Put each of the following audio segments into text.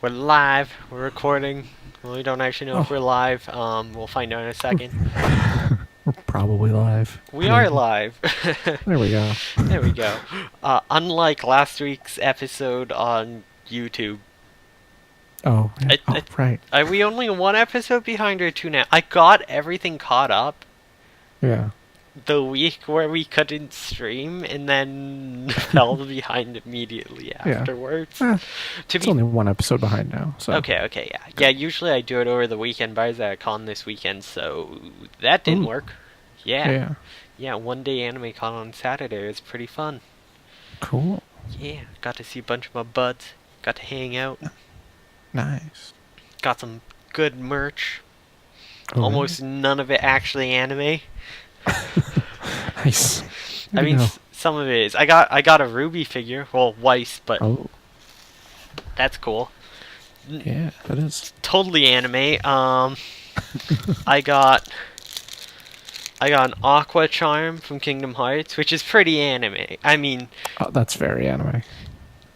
We're live. We're recording. Well, we don't actually know if we're Oh, live. We'll find out in a second. we're probably live. We are Maybe. live. There we go. There we go. Unlike last week's episode on YouTube, Oh, yeah. I, Oh, right. are we only one episode behind or two now? I got everything caught up Yeah. the week where we couldn't stream, and then fell behind immediately Yeah. afterwards. Eh, To it's be only one episode behind now, so. okay, yeah. Yeah, usually I do it over the weekend, but I was at a con this weekend, so that didn't Ooh. work. Yeah. Yeah. Yeah, one day anime con on Saturday. It was pretty fun. Cool. Yeah, got to see a bunch of my buds. Got to hang out. Nice. Got some good merch. Oh, really? Almost none of it actually anime. Nice. I Good to mean, know. some of it is. I got a Ruby figure. Well, Weiss, but Oh, that's cool. yeah, that is. Totally anime. I got an Aqua Charm from Kingdom Hearts, which is pretty anime. I mean, Oh, that's very anime.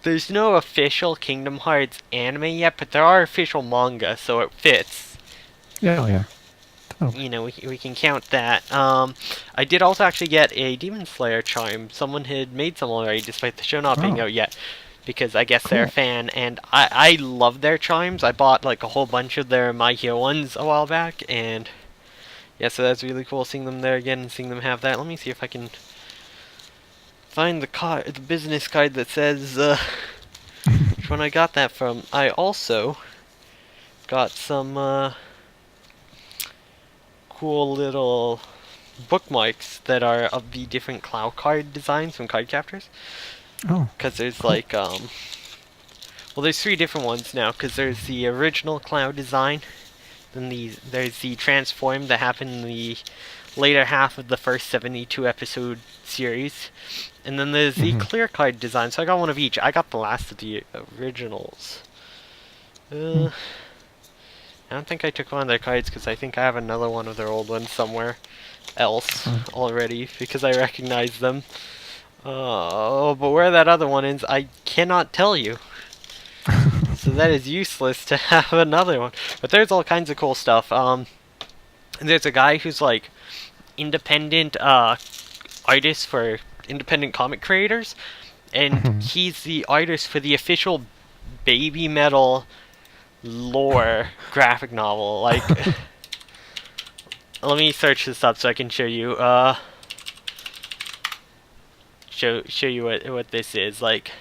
there's no official Kingdom Hearts anime yet, but there are official manga, so it fits. Yeah, oh, yeah. Totally. You know, we can count that. I did also actually get a Demon Slayer charm. Someone had made some already, despite the show not being Oh, out yet, because I guess they're a cool. fan, and I love their chimes. I bought like a whole bunch of their My Hero ones a while back, and yeah, so that's really cool seeing them there again and seeing them have that. Let me see if I can find the business card that says which one I got that from. I also got some cool little bookmarks that are of the different cloud card designs from card captors. Oh, Because there's cool. like, well, there's three different ones now. Because there's the original cloud design, then there's the transform that happened in the later half of the first 72 episode series, and then there's the Hmm. clear card design. So I got one of each. I got the last of the originals. Uh, I don't think I took one of their cards because I think I have another one of their old ones somewhere else Oh, already because I recognize them. Oh, but where that other one is, I cannot tell you. So that is useless to have another one. But there's all kinds of cool stuff. And there's a guy who's like independent artist for independent comic creators, and mhm. he's the artist for the official Baby Metal lore graphic novel. Like, let me search this up so I can show you. Show you what this is like.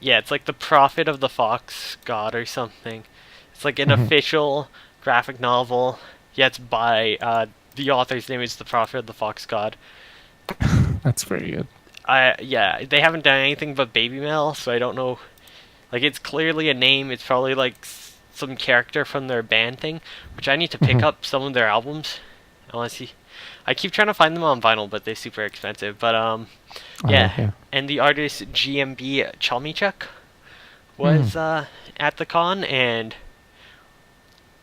Yeah, it's like the Prophet of the Fox God or something. It's like an Mhm. official graphic novel. Yeah, it's by the author's name is the Prophet of the Fox God. That's very good. Yeah, they haven't done anything but Baby Mail, so I don't know. Like, it's clearly a name. It's probably like some character from their band thing, which I need to pick Mhm. up some of their albums. I want to see. I keep trying to find them on vinyl, but they're super expensive. But Oh, yeah. yeah. And the artist GMB Chalmichuk Mm. was at the con, and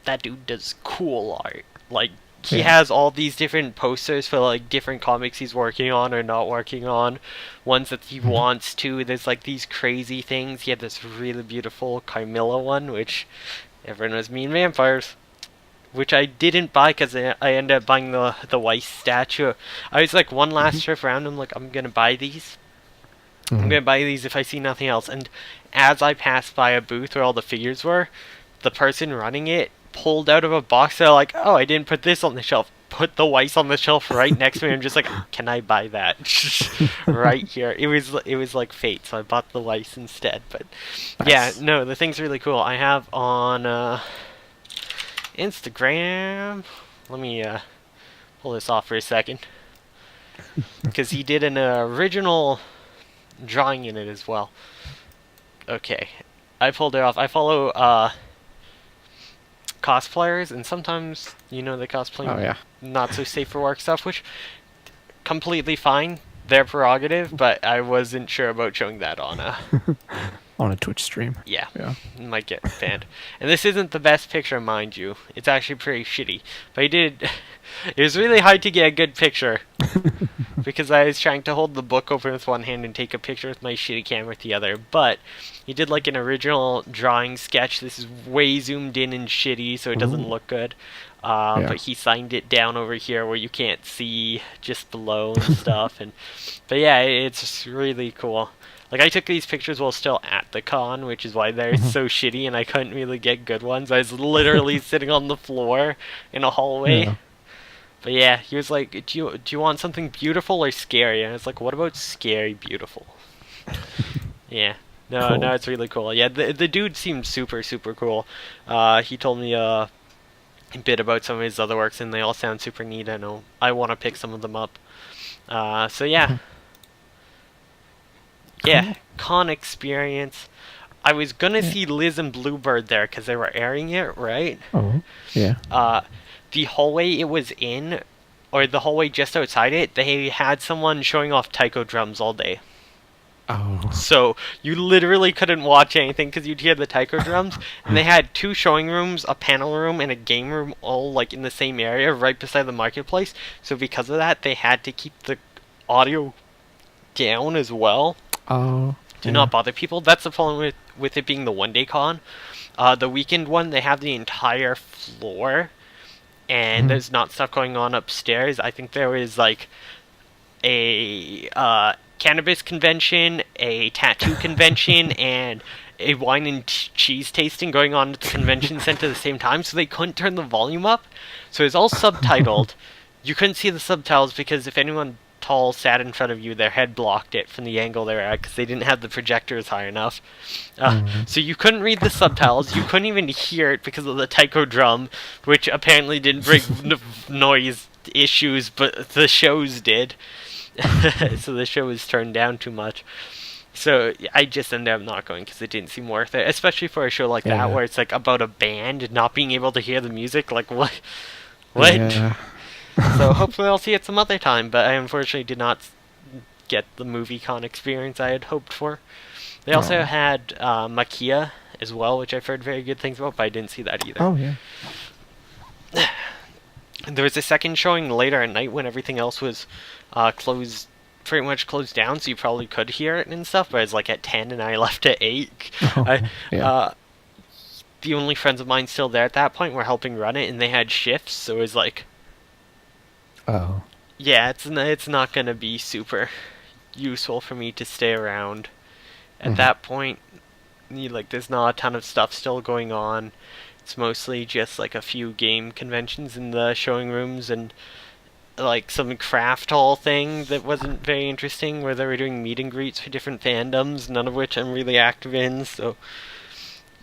that dude does cool art. Like, he Yeah. has all these different posters for like different comics he's working on or not working on, ones that he Mhm. wants to. There's like these crazy things. He had this really beautiful Carmilla one, which everyone was mean vampires. Which I didn't buy because I ended up buying the Weiss statue. I was like one last Mhm. trip around. I'm like, I'm gonna buy these. I'm Mhm. gonna buy these if I see nothing else. And as I passed by a booth where all the figures were, the person running it pulled out of a box. They're like, "Oh, I didn't put this on the shelf. Put the Weiss on the shelf right next to me." I'm just like, "Can I buy that?" Right here. It was like fate, so I bought the Weiss instead. But yeah, Nice. no, the thing's really cool. I have on Instagram. Let me pull this off for a second because he did an original drawing in it as well. Okay, I pulled it off. I follow cosplayers, and sometimes they Oh, cosplay yeah. not so safe for work stuff, which completely fine, their prerogative. But I wasn't sure about showing that on On a Twitch stream. Yeah, Yeah. might get banned. And this isn't the best picture, mind you. It's actually pretty shitty. But he did. It was really hard to get a good picture because I was trying to hold the book open with one hand and take a picture with my shitty camera with the other. But he did like an original drawing sketch. This is way zoomed in and shitty, so it doesn't Ooh. look good. Yeah. But he signed it down over here where you can't see just below and stuff. But yeah, it's really cool. Like, I took these pictures while still at the con, which is why they're so shitty and I couldn't really get good ones. I was literally sitting on the floor in a hallway. Yeah. But yeah, he was like, do you want something beautiful or scary? And I was like, what about scary beautiful? Yeah. No, Cool. no, it's really cool. Yeah, the dude seemed super, super cool. He told me a bit about some of his other works, and they all sound super neat. I know I want to pick some of them up. So yeah. Yeah, Cool. con experience. I was gonna Yeah. see Liz and Bluebird there because they were airing it, right? Oh. Yeah. The hallway it was in, or the hallway just outside it, they had someone showing off taiko drums all day. Oh. So you literally couldn't watch anything because you'd hear the taiko drums. And they had 2 showing rooms, a panel room, and a game room all like in the same area right beside the marketplace. So because of that, they had to keep the audio down as well Oh. to not bother people. That's the problem with it being the one-day con. The weekend one, they have the entire floor, and there's not stuff going on upstairs. I think there was like a cannabis convention, a tattoo convention, and a wine and cheese tasting going on at the convention center at the same time, so they couldn't turn the volume up. So it's all subtitled. You couldn't see the subtitles because if anyone tall sat in front of you, their head blocked it from the angle they were at because they didn't have the projectors high enough. So you couldn't read the subtitles. You couldn't even hear it because of the taiko drum, which apparently didn't bring noise issues, but the shows did. So the show was turned down too much. So I just ended up not going because it didn't seem worth it, especially for a show like that where it's like about a band and not being able to hear the music. Like what? Yeah. So hopefully I'll see it some other time. But I unfortunately did not get the movie con experience I had hoped for. They also had Makia as well, which I've heard very good things about, but I didn't see that either. Oh yeah. There was a second showing later at night when everything else was closed, pretty much closed down, so you probably could hear it and stuff. But it was like at 10, and I left at 8. The only friends of mine still there at that point were helping run it, and they had shifts, so it was like, Oh. yeah, it's not gonna be super useful for me to stay around at that point. Like, there's not a ton of stuff still going on. It's mostly just like a few game conventions in the showing rooms and like some craft hall thing that wasn't very interesting where they were doing meet and greets for different fandoms, none of which I'm really active in. So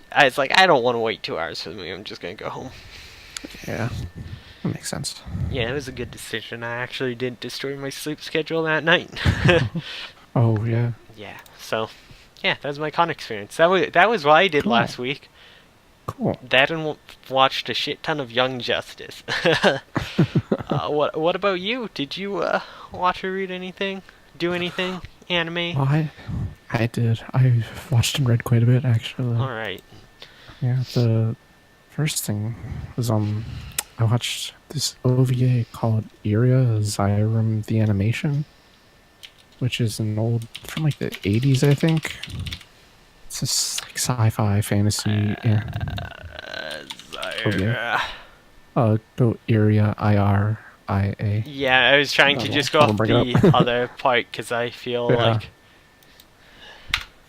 I was like, I don't want to wait 2 hours for the movie. I'm just gonna go home. Yeah. That makes sense. Yeah, it was a good decision. I actually didn't destroy my sleep schedule that night. Oh yeah. Yeah. So yeah, that was my con experience. That was what I did last week. Cool. That and watched a shit ton of Young Justice. What about you? Did you watch or read anything? Do anything? Anime? Well, I did. I watched and read quite a bit actually. All right. Yeah. The first thing was I watched this OVA called Iria Zyrum the Animation, which is an old from like the 80s, I think. It's this like sci-fi fantasy. Go Iria IRIA. Yeah, I was trying to just go off the other part because I feel like.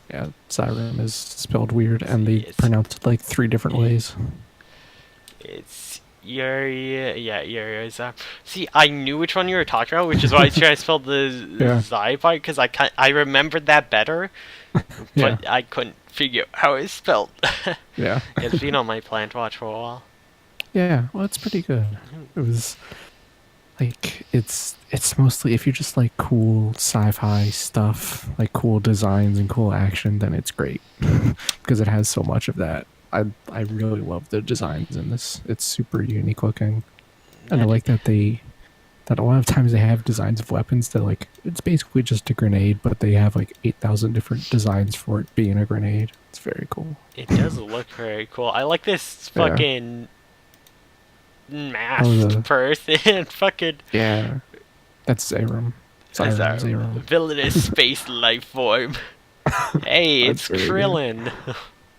Yeah, Zyrum is spelled weird, and they pronounce it like 3 different ways. It's Iria. See, I knew which one you were talking about, which is why I tried to spell the Zy part because I remembered that better, but I couldn't figure out how it's spelled. Yeah, it's been on my plan to watch for a while. Yeah, well, it's pretty good. It was like it's mostly if you just like cool sci-fi stuff, like cool designs and cool action, then it's great because it has so much of that. I really love the designs in this. It's super unique looking, and I like that they that a lot of times they have designs of weapons that like it's basically just a grenade, but they have like 8,000 different designs for it being a grenade. It's very cool. It does look very cool. I like this Yeah. fucking Oh, masked person. Fucking yeah, that's Zerum. that's our Zerum. villainous space life form. Hey, That's it's very good. Krillin.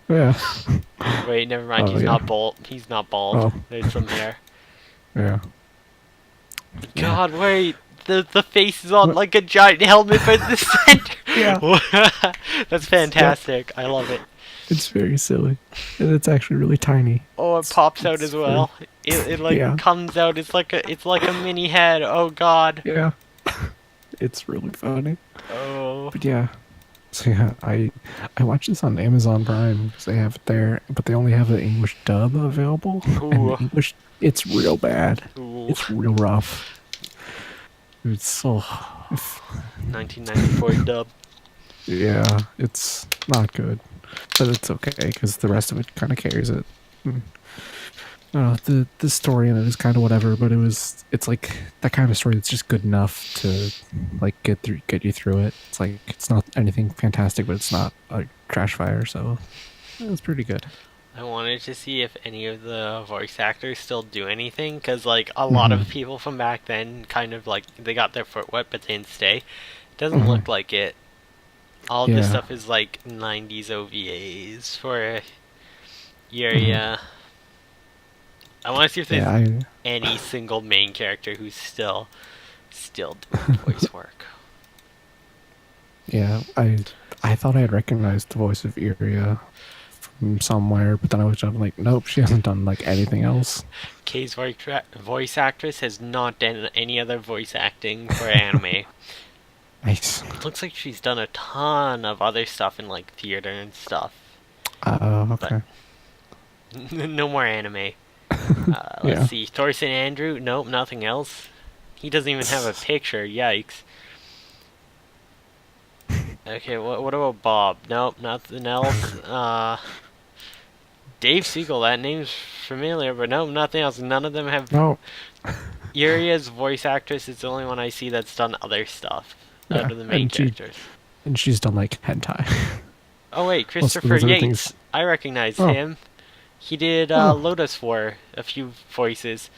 Yeah. Wait, never mind. Oh, He's yeah. not bald. He's not bald. Oh. There's some hair. Yeah. God, wait. The face is on like a giant helmet by the center. Yeah. That's fantastic. I love it. It's very silly, and it's actually really tiny. Oh, it pops out It's as well. It like Yeah. comes out. It's like a mini head. Oh God. Yeah. It's really funny. Oh. But yeah. So yeah, I watched this on Amazon Prime because they have it there, but they only have the English dub available. And Ooh. the English, it's real bad. Ooh. It's real rough. It's so. 1994 dub. Yeah, it's not good, but it's okay because the rest of it kind of carries it. I don't know, the story in it is kind of whatever, but it's like that kind of story that's just good enough to like get you through it. It's like it's not anything fantastic, but it's not a trash fire, so it's pretty good. I wanted to see if any of the voice actors still do anything, because like a lot of people from back then kind of like they got their foot wet but they didn't stay. It doesn't look like it. All of this stuff is like 90s OVAs for Yuria. I want to see if there's any single main character who's still doing voice work. Yeah, I thought I had recognized the voice of Iria from somewhere, but then I was like, nope, she hasn't done like anything else. Kay's voice actress has not done any other voice acting for anime. Nice. Looks like she's done a ton of other stuff in like theater and stuff. Okay. But no more anime. Let's see. Thorson Andrew? Nope, nothing else. He doesn't even have a picture. Yikes. Okay, what about Bob? Nope, nothing else. Dave Siegel, that name's familiar, but nope, nothing else. None of them have... No. Yuria's voice actress is the only one I see that's done other stuff out of the main characters. And she's done like hentai. Oh wait, Christopher Yates. I recognize him. He did Lotus War, a few voices.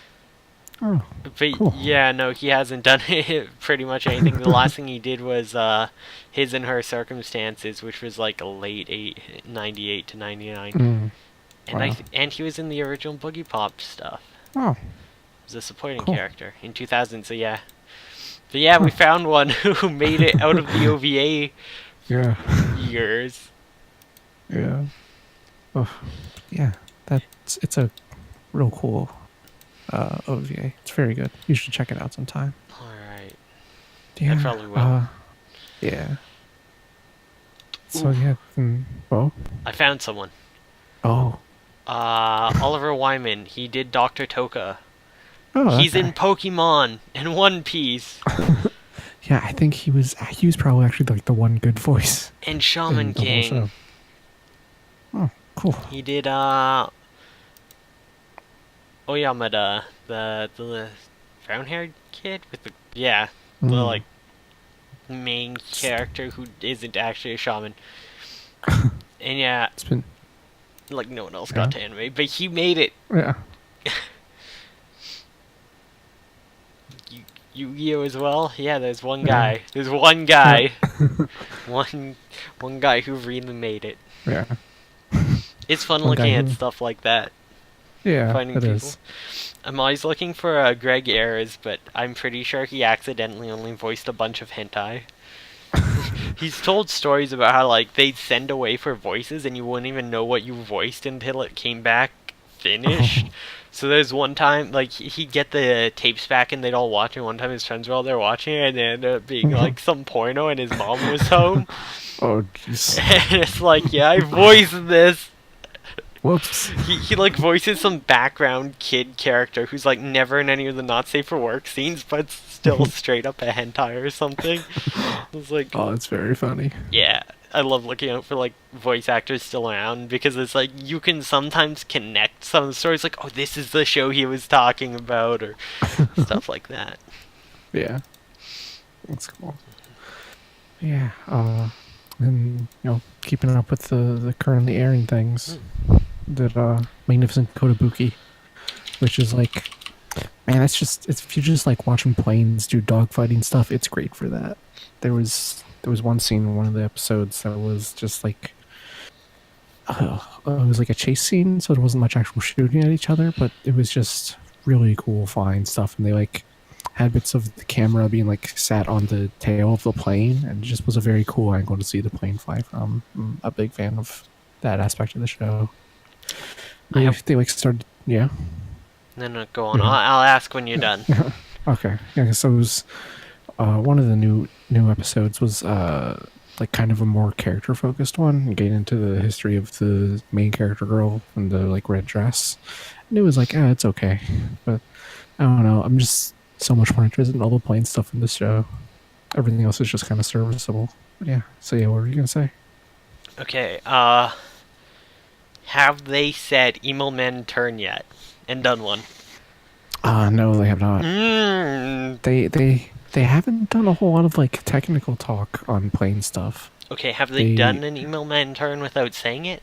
Oh, but cool. Yeah, no, he hasn't done pretty much anything. The last thing he did was His and Her Circumstances, which was like a late 98 to 99. And Wow. and he was in the original Boogie Pop stuff. Oh. He was a supporting character in 2000, so yeah. But yeah, we found one who made it out of the OVA years. Yeah. Oh, yeah. It's a real cool OVA. It's very good. You should check it out sometime. Alright. Yeah. I probably will. Yeah. So yeah. Well. I found someone. Oh. Oliver Wyman. He did Dr. Toka. Oh, He's in Pokemon and One Piece. Yeah, I think he was probably actually like the one good voice. And Shaman King. Oh, cool. He did Oyamada, the brown-haired kid with the the like main character who isn't actually a shaman. And yeah, it's been like no one else got to anime, but he made it. Yeah. Yu-Gi-Oh as well. Yeah, there's one guy. There's one guy. one guy who really made it. Yeah. It's fun looking at stuff like that. Yeah, finding people. I'm always looking for Greg Ayres, but I'm pretty sure he accidentally only voiced a bunch of hentai. He's told stories about how like they'd send away for voices and you wouldn't even know what you voiced until it came back finished. So there's one time, like, he'd get the tapes back and they'd all watch it. One time his friends were all there watching it and it ended up being, like, some porno and his mom was home. Oh, jeez. And it's like, yeah, I voiced this. Whoops. He, like, voices some background kid character who's, like, never in any of the not safe for work scenes, but still straight up a hentai or something. It's like... Oh, that's very funny. Yeah. I love looking out for, like, voice actors still around, because it's like, you can sometimes connect some of the stories, like, oh, this is the show he was talking about, or stuff like that. Yeah, that's cool. Yeah, and keeping up with the currently airing things. That Magnificent Kotobuki, which is like, man, it's if you just like watching planes do dogfighting stuff, it's great for that. There was one scene in one of the episodes that was just like, it was like a chase scene, so there wasn't much actual shooting at each other, but it was just really cool flying stuff, and they like had bits of the camera being like sat on the tail of the plane, and it just was a very cool angle to see the plane fly from. I'm a big fan of that aspect of the show. I hope. They like started, yeah. No, go on. I'll ask when you're done. Okay, yeah. So it was one of the new episodes was like kind of a more character focused one, getting into the history of the main character girl in the like red dress, and it was like, it's okay, but I don't know. I'm just so much more interested in all the plain stuff in this show. Everything else is just kind of serviceable. But yeah. So yeah, what were you gonna say? Okay. Have they said Immelmann turn yet and done one? No, they have not. Mm. They haven't done a whole lot of like technical talk on plain stuff. Okay, have they done an Immelmann turn without saying it?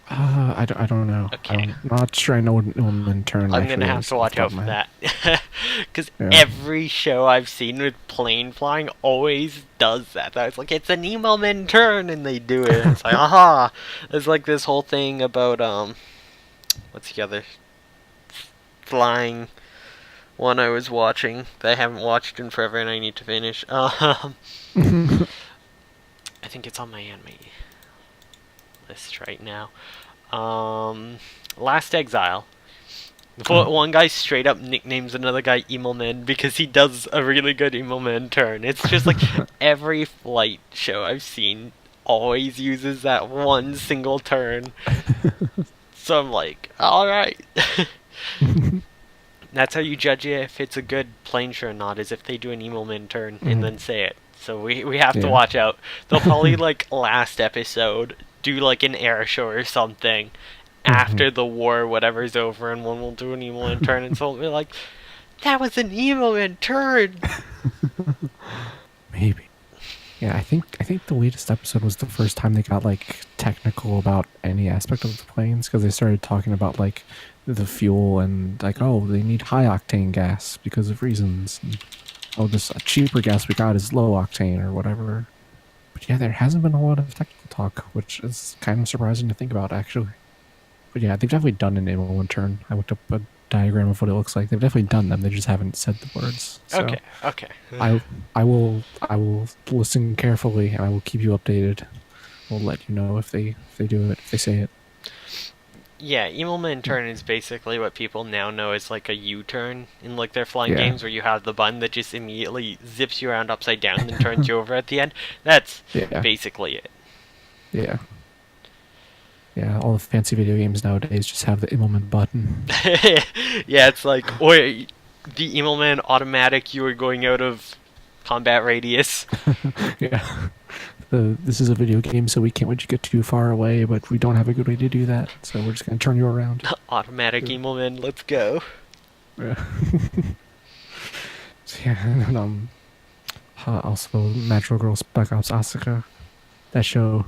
I don't know. Okay. I'm not sure I know what an Immelmann turn I'm gonna have to watch out for that. Because every show I've seen with plane flying always does that. It's like, it's an Immelmann turn, and they do it. It's like, aha! There's like this whole thing about, what's the other flying one I was watching that I haven't watched in forever and I need to finish. I think it's on my anime list right now. Last Exile. One guy straight up nicknames another guy Immelmann because he does a really good Immelmann turn. It's just like every flight show I've seen always uses that one single turn. So I'm like, alright. That's how you judge it if it's a good plane show or not, is if they do an Immelmann turn and then say it. So we have to watch out. They'll probably like last episode do like an air show or something after the war, whatever's over, and one will do an Immelmann turn, and so it'll be like, that was an Immelmann turn. Maybe. Yeah, I think the latest episode was the first time they got like technical about any aspect of the planes, because they started talking about like the fuel and like, oh, they need high octane gas because of reasons. And, oh, this cheaper gas we got is low octane or whatever. But yeah, there hasn't been a lot of technical talk, which is kind of surprising to think about, actually. But yeah, they've definitely done an Immelmann turn. I looked up a diagram of what it looks like. They've definitely done them. They just haven't said the words. So Okay. I will listen carefully, and I will keep you updated. We'll let you know if they do it, if they say it. Yeah, Immelmann turn is basically what people now know as like a U-turn in like their flying games, where you have the button that just immediately zips you around upside down and then turns you over at the end. That's basically it. Yeah. Yeah, all the fancy video games nowadays just have the Immelmann button. Yeah, it's like, the Immelmann automatic, you are going out of combat radius. Yeah. This is a video game, so we can't let you get too far away, but we don't have a good way to do that, so we're just going to turn you around. Automatic Immelmann, let's go. Yeah. So yeah, and also Natural Girl Spec Ops Asuka. That show,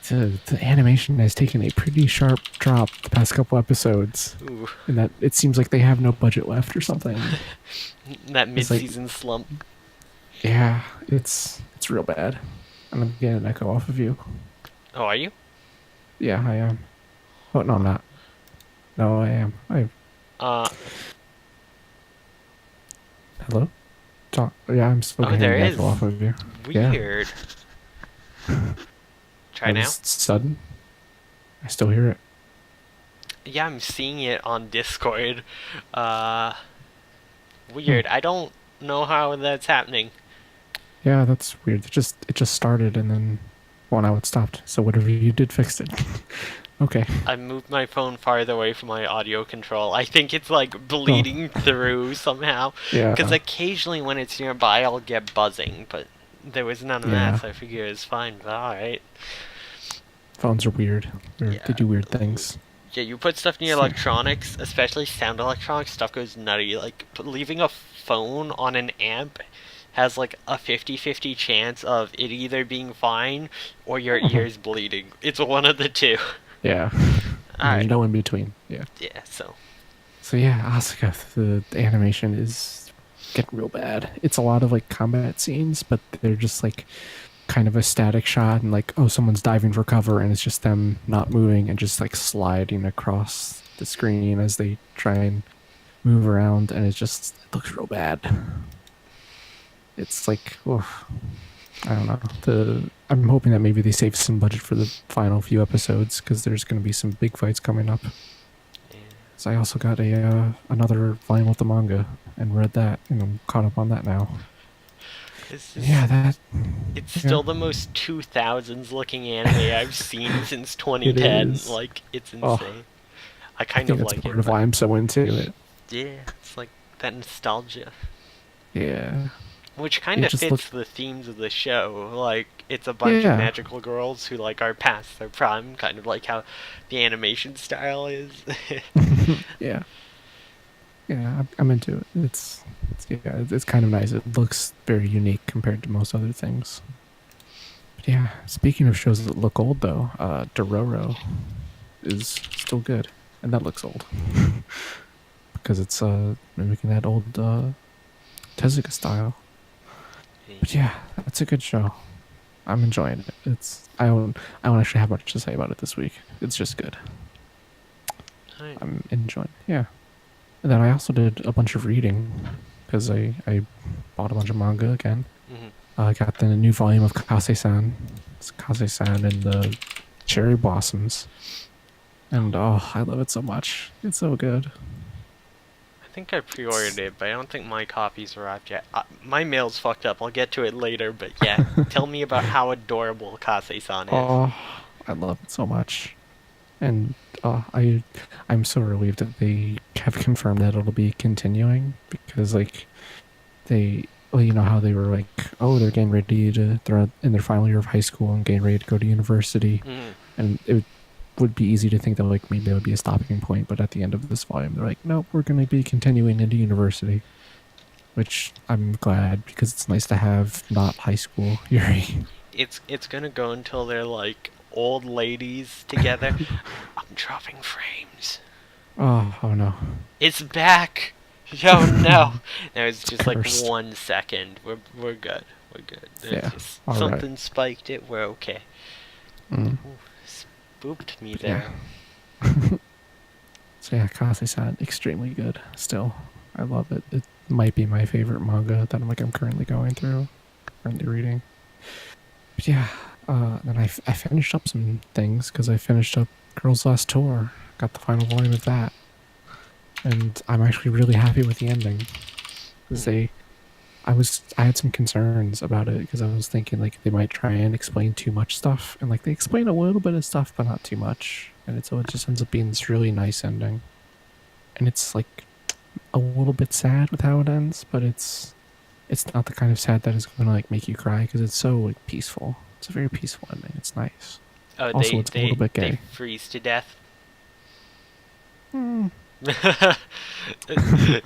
the animation has taken a pretty sharp drop the past couple episodes. Ooh. And that it seems like they have no budget left or something. That mid-season slump. Yeah, it's real bad. I'm getting an echo off of you. Oh, are you? Yeah, I am. Oh, no, I'm not. No, I am. Hello? Yeah, I'm still getting an echo off of you. Weird. Yeah. Try now? Sudden. I still hear it. Yeah, I'm seeing it on Discord. Weird. I don't know how that's happening. Yeah, that's weird. It just started and then, well, now it stopped. So whatever you did fixed it. Okay. I moved my phone farther away from my audio control. I think it's like bleeding through somehow. Yeah. Because occasionally when it's nearby, I'll get buzzing, but there was none of that, so I figured it's fine. But all right. Phones are weird. They do weird things. Yeah, you put stuff near So, electronics, especially sound electronics, stuff goes nutty. Like, leaving a phone on an amp has like a 50-50 chance of it either being fine or your ears bleeding. It's one of the two. yeah. There's Alright, no in between. Yeah. yeah, so. So yeah, Asuka, the animation is getting real bad. It's a lot of like combat scenes, but they're just like kind of a static shot and like, oh, someone's diving for cover and it's just them not moving and just like sliding across the screen as they try and move around, and it looks real bad. It's like, oh, I don't know. I'm hoping that maybe they save some budget for the final few episodes because there's going to be some big fights coming up. Yeah. So I also got a another volume of the manga and read that, and I'm caught up on that now. This is, Yeah, that it's yeah, still the most 2000s looking anime I've seen since it 2010. is. Like, it's Oh, insane. I I kind think of that's like part it, of but why I'm so into it. yeah, it's like that nostalgia. Yeah, Which kind it of just looked. fits the themes of the show. Like, it's a bunch of Yeah, magical girls who, like, are past their prime, kind of like how the animation style is. yeah, yeah. I'm into it. It's kind of nice. It looks very unique compared to most other things. But yeah, speaking of shows that look old though, Dororo is still good, and that looks old because it's mimicking that old Tezuka style. But yeah, that's a good show. I'm enjoying it. I don't actually have much to say about it this week. It's just good. Alright. I'm enjoying. Yeah. And then I also did a bunch of reading because I bought a bunch of manga again. Mhm. I got the new volume of Kase-san. It's Kase-san and the Cherry Blossoms. And oh, I love it so much. It's so good. I think I pre-ordered it, but I don't think my copy's arrived yet. My mail's fucked up. I'll get to it later, but yeah. Tell me about how adorable Kase-san is. Oh, I love it so much. And I'm so relieved that they have confirmed that it'll be continuing because like well, you know how they were like, oh, they're getting ready they're in their final year of high school and getting ready to go to university, Mhm. and would be easy to think that like maybe there would be a stopping point, but at the end of this volume, they're like, nope, we're going to be continuing into university, which I'm glad because it's nice to have not high school Yuri. It's gonna go until they're like old ladies together. I'm dropping frames. Oh no, It's back. Oh no. No, it's it's just like cursed. 1 second. We're good. We're good. There's Yeah, just all right. something spiked it. We're okay. Mm. Ooh, spooked me But there. yeah. So yeah, Kase-san, extremely good. Still, I love it. It might be my favorite manga that I'm currently going through, currently reading. But yeah, then I finished up some things because I finished up Girls Last Tour. Got the final volume of that, and I'm actually really happy with the ending because I had some concerns about it because I was thinking like they might try and explain too much stuff, and like they explain a little bit of stuff but not too much, and so it just ends up being this really nice ending, and it's like a little bit sad with how it ends, but it's not the kind of sad that is going to like make you cry because it's so like peaceful. It's a very peaceful ending. It's nice. Oh, Also, it's a little bit they gay. freeze to death. Hmm.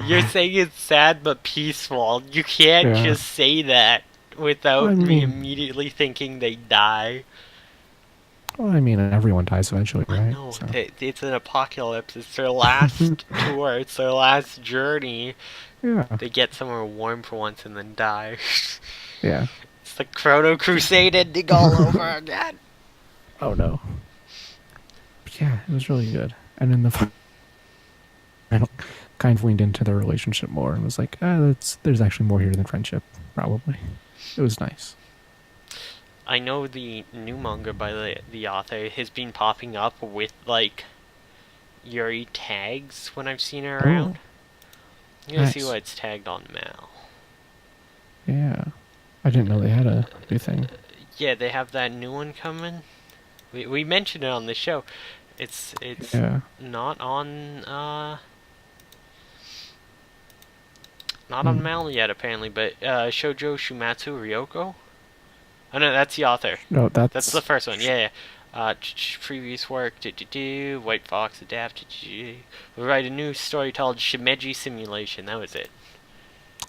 You're saying it's sad but peaceful. You can't Yeah. just say that Well, without me immediately thinking they die. I mean, everyone dies eventually, I right? know, So it's an apocalypse. It's their last tour. It's their last journey. yeah, They get somewhere warm for once and then die. yeah. It's the Chrono Crusade ending all over again. Oh no. But yeah, it was really good. And then I kind of leaned into their relationship more and was like, there's actually more here than friendship, probably. It was nice. I know the new manga by the author has been popping up with, like, Yuri tags when I've seen her around. I'm gonna see Nice. what it's tagged on Mal. Yeah. I didn't know they had a new thing. Yeah, they have that new one coming. We mentioned it on the show. It's Yeah. not on not on Hmm. Mal yet apparently, but Shoujo Shumatsu Ryoko. Oh no, that's the author. No, That's the first one. Yeah, yeah. Previous work, White Fox adapted. We'll write a new story called Shimeji Simulation. That was it.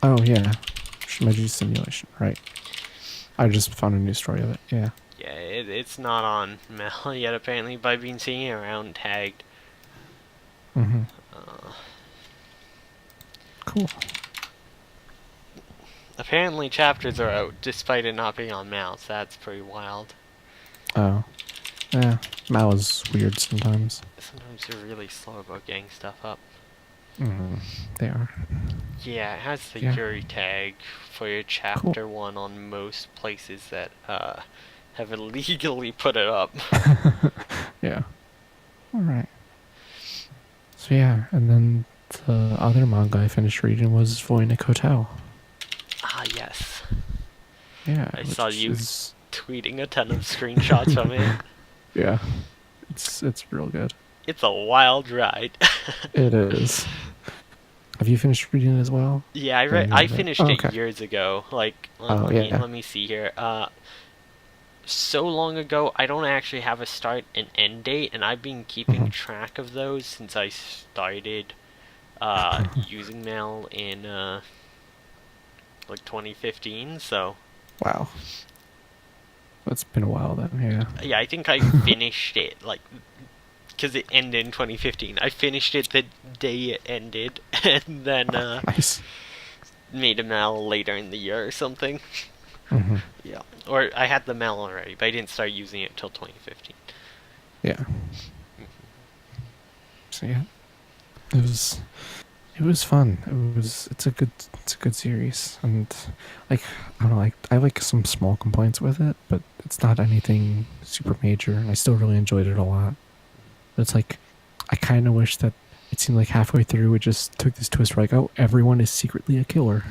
Oh yeah, Shimeji Simulation. Right. I just found a new story of it. Yeah. Yeah, it's not on Mel yet apparently, but I've been seeing it around tagged. Mm-hmm. Uh, Cool. Apparently chapters are out despite it not being on Mal, so that's pretty wild. Oh. Yeah. Mal is weird sometimes. Sometimes they're really slow about getting stuff up. Mm-hmm. They are. Yeah, it has the Yeah. Yuri tag for your chapter Cool. 1 on most places that have illegally put it up. Yeah. All right. So yeah, and then the other manga I finished reading was Voynich Hotel. Ah, yes. Yeah. I saw which you is- tweeting a ton of screenshots from it. Yeah. It's real good. It's a wild ride. It is. Have you finished reading it as well? Yeah, Yeah, I you read- finished oh, it okay. years ago. Like, Oh, yeah. let me see here. So long ago, I don't actually have a start and end date, and I've been keeping Mhm. track of those since I started using Mail in like 2015. So Wow. It's been a while then, yeah. yeah, I think I finished it like because it ended in 2015. I finished it the day it ended, and then Nice. made a Mail later in the year or something. Hmm. Yeah, or I had the Mail already, but I didn't start using it until 2015. Yeah. So yeah, it was fun. It's a good series, and like I don't know, like I like some small complaints with it, but it's not anything super major, and I still really enjoyed it a lot. But it's like I kind of wish that it seemed like halfway through it just took this twist, like, oh, everyone is secretly a killer.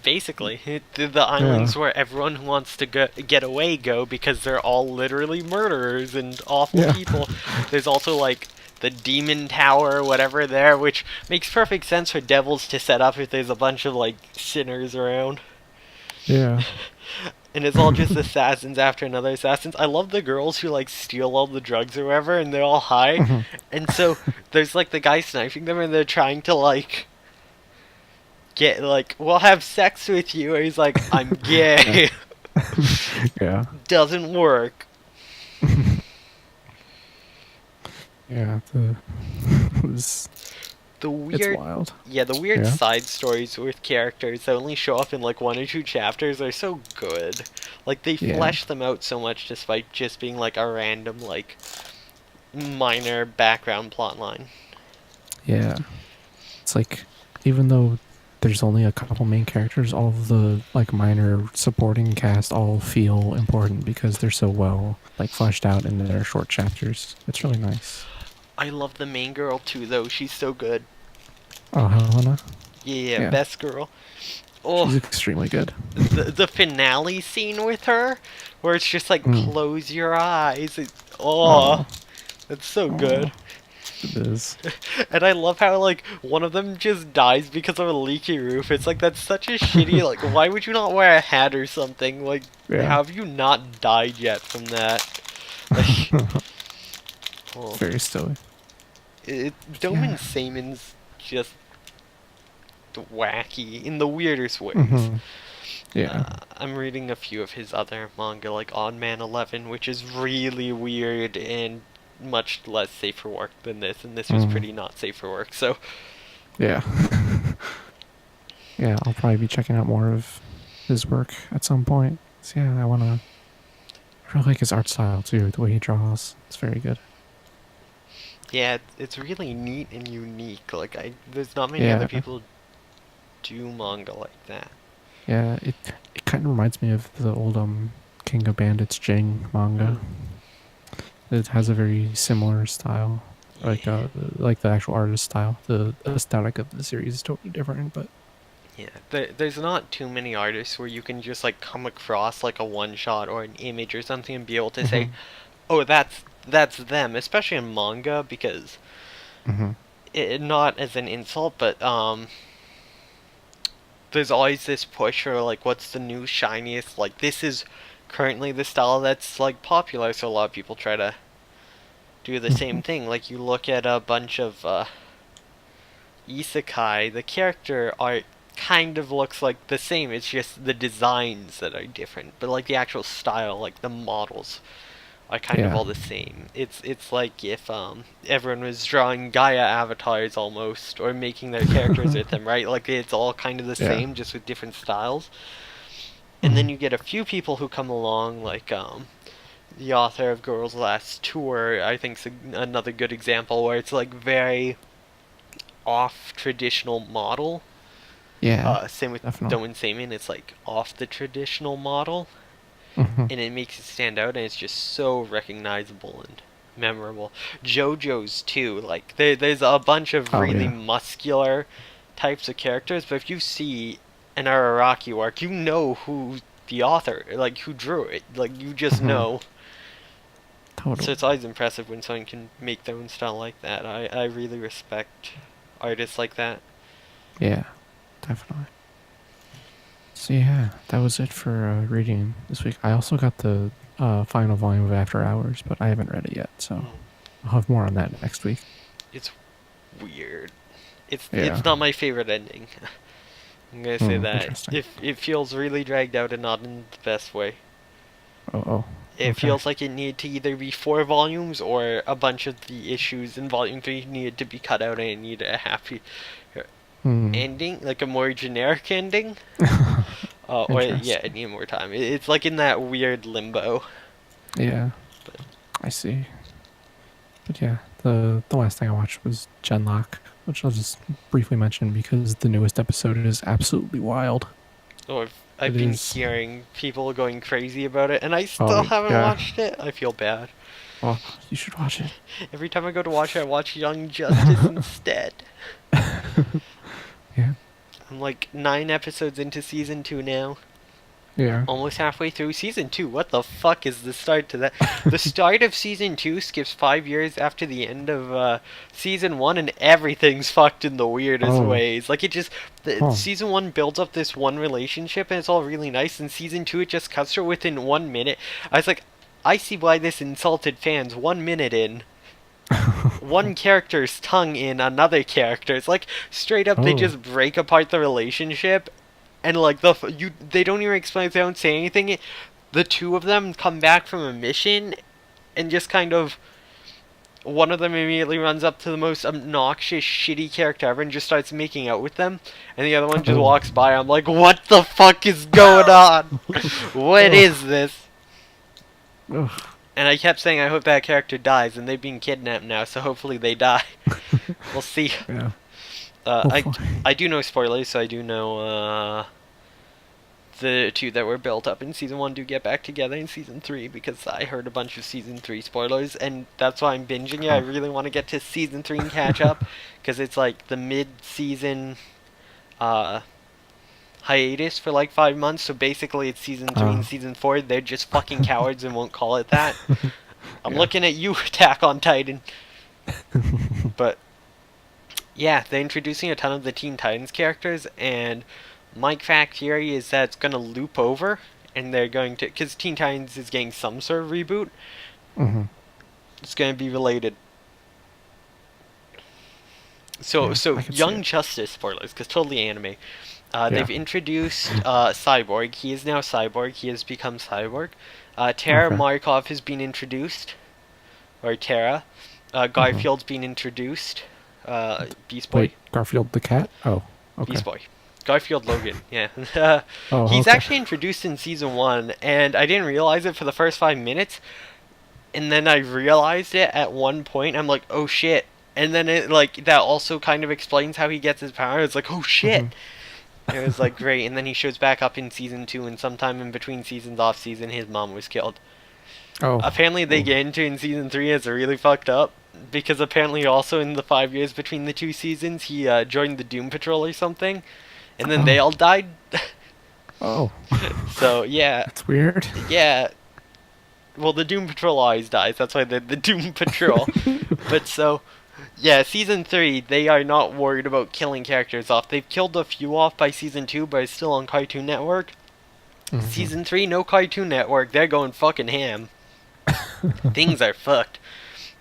Basically, the islands Yeah. where everyone who wants to get away go because they're all literally murderers and awful Yeah. people. There's also like the demon tower, whatever there, which makes perfect sense for devils to set up if there's a bunch of like sinners around. Yeah. And it's all just assassins after another assassins. I love the girls who like steal all the drugs or whatever, and they're all high. Mhm. And so there's like the guy sniping them, and they're trying to like get like, we'll have sex with you. And he's like, I'm gay. Yeah. Doesn't work. Yeah. It was. The It's weird, wild. yeah, the weird Yeah. side stories with characters that only show up in like 1 or 2 chapters are so good. Like they Yeah. flesh them out so much despite just being like a random like minor background plot line. Yeah. It's like even though there's only a couple main characters, all of the like minor supporting cast all feel important because they're so well like fleshed out in their short chapters. It's really nice. I love the main girl too, though. She's so good. Oh, Helena. Yeah, Yeah. best girl. She's Oh, extremely good. the finale scene with her, where it's just like Mm. close your eyes. Oh, that's so good. It is. And I love how like one of them just dies because of a leaky roof. It's like that's such a shitty like. Why would you not wear a hat or something? Like, Yeah. how have you not died yet from that? Like, oh, Very silly. Doman Yeah. Seaman's just wacky in the weirdest ways. Mhm. Yeah. I'm reading a few of his other manga, like Odd Man 11, which is really weird and much less safe for work than this, and this was Mhm. pretty not safe for work, so Yeah. Yeah, I'll probably be checking out more of his work at some point. So yeah, I really like his art style too, the way he draws. It's very good. yeah, it's really neat and unique. Like, there's not many Yeah. other people do manga like that. Yeah, it kind of reminds me of the old King of Bandits Jing manga. It has a very similar style, like the actual artist style. The aesthetic of the series is totally different, but Yeah, there's not too many artists where you can just like come across like a one shot or an image or something and be able to say, Mhm. "Oh, that's them," especially in manga because not as an insult, but there's always this push for like what's the new shiniest, like this is currently the style that's like popular, so a lot of people try to do the same thing. Like, you look at a bunch of isekai, the character art kind of looks like the same. It's just the designs that are different. But, like, the actual style, like, the models are kind of Yeah. all the same. It's like if everyone was drawing Gaia avatars almost, or making their characters with them, right? Like, it's all kind of the Yeah. same, just with different styles. And then Mhm. you get a few people who come along, like the author of Girls Last Tour, I think, is another good example where it's like very off traditional model. Yeah, Same with definitely. Doin Seimin, it's like off the traditional model, Mhm. and it makes it stand out, and it's just so recognizable and memorable. JoJo's too, like there's a bunch of Oh really yeah. muscular types of characters, but if you see an Araraki arc, you know who the author, like who drew it, like you just Mhm. know. So Totally. it's always impressive when someone can make their own style like that. I really respect artists like that. Yeah, definitely. So yeah, that was it for reading this week. I also got the final volume of After Hours, but I haven't read it yet, so Mm. I'll have more on that next week. It's weird. It's Yeah. not my favorite ending. I'm gonna say that. Interesting. It feels really dragged out and not in the best way. Oh, oh. It Okay. feels like it needed to either be 4 volumes or a bunch of the issues in volume 3 needed to be cut out and it needed a happy Hmm. ending, like a more generic ending. Or yeah, Interesting. it needed more time. It's like in that weird limbo. Yeah, But I see. But yeah, the last thing I watched was Genlock, which I'll just briefly mention because the newest episode is absolutely wild. oh, It I've been is. hearing people going crazy about it, and I Oh still haven't yeah. watched it. I feel bad. Oh, you should watch it. Every time I go to watch it, I watch Young Justice instead. Yeah. I'm like 9 episodes into season 2 now. Yeah. Almost halfway through season 2. What the fuck is the start to that? The start of season 2 skips 5 years after the end of season 1, and everything's fucked in the weirdest Oh. ways. Like, it just. Huh. Season 1 builds up this one relationship, and it's all really nice, and season 2, it just cuts her within 1 minute. I was like, I see why this insulted fans 1 minute in. One character's tongue in another character. It's like straight up they Oh. just break apart the relationship, and like they don't even explain it, they don't say anything. The two of them come back from a mission and just kind of one of them immediately runs up to the most obnoxious shitty character ever and just starts making out with them, and the other one just Oh. walks by. I'm like, what the fuck is going on? What Oh. is this? Ugh. And I kept saying I hope that character dies, and they've been kidnapped now, so hopefully they die. We'll see. Yeah. Uh, I Hopefully. I do know spoilers, so I do know the two that were built up in season 1 do get back together in season 3, because I heard a bunch of season 3 spoilers, and that's why I'm binging it. I Huh. really want to get to season 3 and catch up, because it's like the mid-season uh, hiatus for like 5 months. So basically, it's season 3 and season 4. They're just fucking cowards and won't call it that. I'm Yeah. looking at you, Attack on Titan. But yeah, they're introducing a ton of the Teen Titans characters, and my fact theory is that it's going to loop over, and they're going to, because Teen Titans is getting some sort of reboot, Mm-hmm. it's going to be related. So, Yeah, so I could see Young it. Justice spoilers, because totally anime. Yeah. They've introduced Cyborg. He is now Cyborg. He has become Cyborg. Tara Okay. Markov has been introduced, or Tara. Mm-hmm. Garfield's been introduced. Beast Boy. Wait, Garfield the cat? Oh, okay. Beast Boy. Garfield Logan, yeah. Oh, He's okay. actually introduced in season 1, and I didn't realize it for the first 5 minutes, and then I realized it at one point. I'm like, oh shit. And then it, like, that also kind of explains how he gets his power. It's like, oh shit. Mm-hmm. It was like great, and then he shows back up in season 2, and sometime in between seasons, off season, his mom was killed. Oh. Apparently, they Oh. get into in season 3, it's really fucked up, because apparently, also in the 5 years between the two seasons, he joined the Doom Patrol or something, and then they Oh. all died. Oh. So yeah, That's weird. yeah. Well, the Doom Patrol always dies. That's why they're the Doom Patrol. But so, yeah, season 3, they are not worried about killing characters off. They've killed a few off by season 2, but it's still on Cartoon Network. Mm-hmm. Season 3, no Cartoon Network. They're going fucking ham. Things are fucked.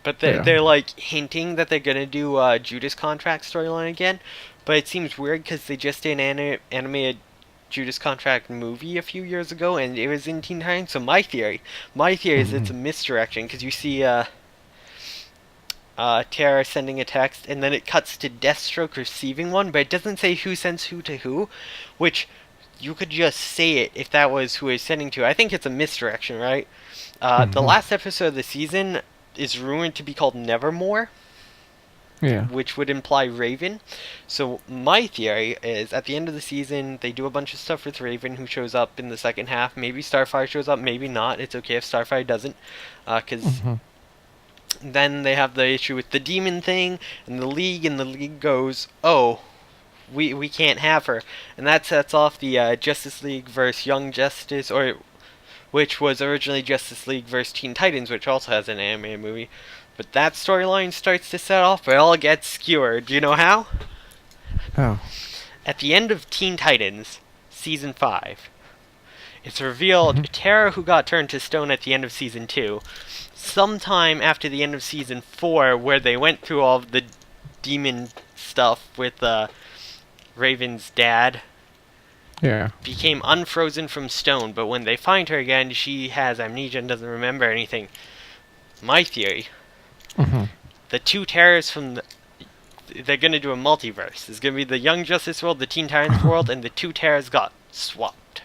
But Yeah. they're like hinting that they're gonna do Judas Contract storyline again. But it seems weird because they just did an animated Judas Contract movie a few years ago, and it was in Teen Titans. So my theory is it's Hmm. a misdirection because you see Tara sending a text, and then it cuts to Deathstroke receiving one, but it doesn't say who sends who to who, which you could just say it if that was who it's sending to. I think it's a misdirection, right? The Hmm. last episode of the season is rumored to be called Nevermore, Yeah. which would imply Raven. So my theory is at the end of the season, they do a bunch of stuff with Raven, who shows up in the second half. Maybe Starfire shows up, maybe not. It's okay if Starfire doesn't, because Hmm. then they have the issue with the demon thing, and the league goes, oh, we can't have her, and that sets off the Justice League versus Young Justice, or which was originally Justice League versus Teen Titans, which also has an anime movie. But that storyline starts to set off, but it all gets skewered. Do you know how? Oh. At the end of Teen Titans, season 5, it's revealed Hmm. Tara, who got turned to stone at the end of season 2, sometime after the end of season 4, where they went through all of the demon stuff with Raven's dad, Yeah. became unfrozen from stone, but when they find her again, she has amnesia and doesn't remember anything. My theory, Hmm. the two terrorists from they're gonna do a multiverse. It's gonna be the Young Justice world, the Teen Titans world, and the two terrorists got swapped.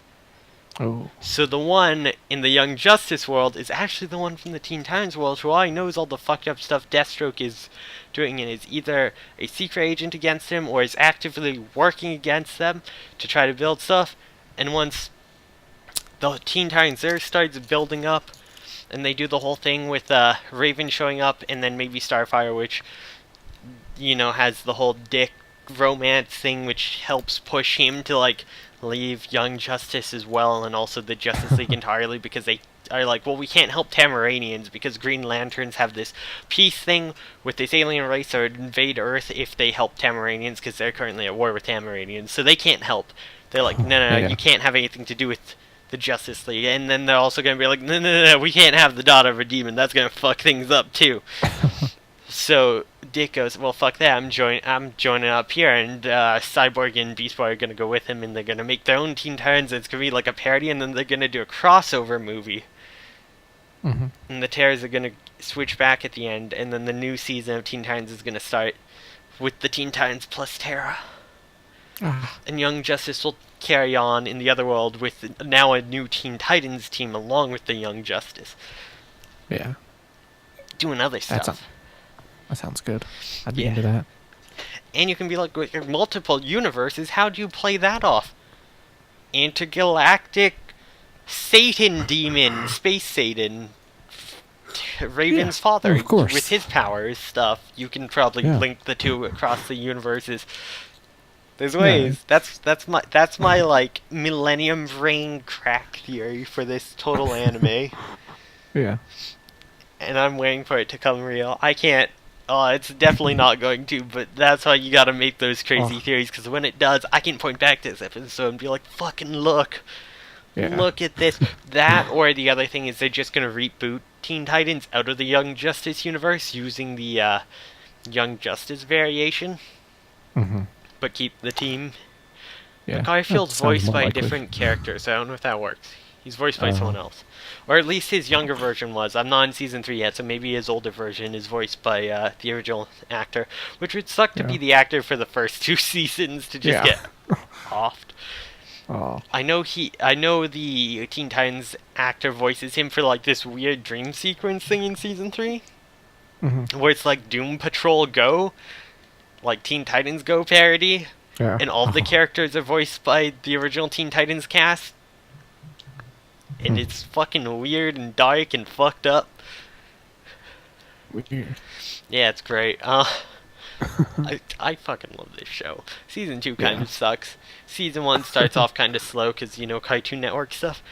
Oh. So the one in the Young Justice world is actually the one from the Teen Titans world, who all he knows all the fucked up stuff Deathstroke is doing, and is either a secret agent against him or is actively working against them to try to build stuff. And once the Teen Titans there starts building up, and they do the whole thing with Raven showing up, and then maybe Starfire, which has the whole dick romance thing, which helps push him to like leave Young Justice as well, and also the Justice League entirely, because they are like, well, we can't help Tamaranians because Green Lanterns have this peace thing with this alien race that would invade Earth if they help Tamaranians, because they're currently at war with Tamaranians, so they can't help. They're like, no, Yeah. you can't have anything to do with the Justice League, and then they're also going to be like, no, we can't have the daughter of a demon. That's going to fuck things up too. So Dick goes, well, fuck that. I'm joining up here, and Cyborg and Beast Boy are gonna go with him, and they're gonna make their own Teen Titans. It's gonna be like a parody, and then they're gonna do a crossover movie. Hmm. And the Terrors are gonna switch back at the end, and then the new season of Teen Titans is gonna start with the Teen Titans plus Terra. Ah. And Young Justice will carry on in the other world with now a new Teen Titans team along with the Young Justice, Yeah. doing other stuff. That sounds good. I'd be Yeah. into that. And you can be like, with your multiple universes, how do you play that off? Intergalactic Satan demon, Space Satan, Raven's Yeah. father, Of course. with his powers stuff. You can probably Yeah. link the two across the universes. There's Yeah. ways. That's my like Millennium Brain crack theory for this total anime, Yeah. and I'm waiting for it to come real. I can't. Oh, it's definitely not going to, but that's why you gotta make those crazy Oh. theories, because when it does, I can point back to this episode and be like, fucking look. Yeah. Look at this. That, or the other thing is they're just gonna reboot Teen Titans out of the Young Justice universe using the Young Justice variation, Hmm. but keep the team. Yeah. But Garfield's That sounds voiced more by a likely. different character, so I don't know if that works. He's voiced by Oh. someone else. Or at least his younger version was. I'm not in season 3 yet, so maybe his older version is voiced by the original actor, which would suck to Yeah. be the actor for the first 2 seasons to just Yeah. get offed. Oh. I know the Teen Titans actor voices him for like this weird dream sequence thing in season 3, Hmm. where it's like Doom Patrol Go, like Teen Titans Go parody, Yeah. and all the characters are voiced by the original Teen Titans cast. And it's fucking weird and dark and fucked up. Weird. Yeah, it's great. I fucking love this show. Season 2 kind Yeah. of sucks. Season 1 starts off kind of slow because, Cartoon Network stuff.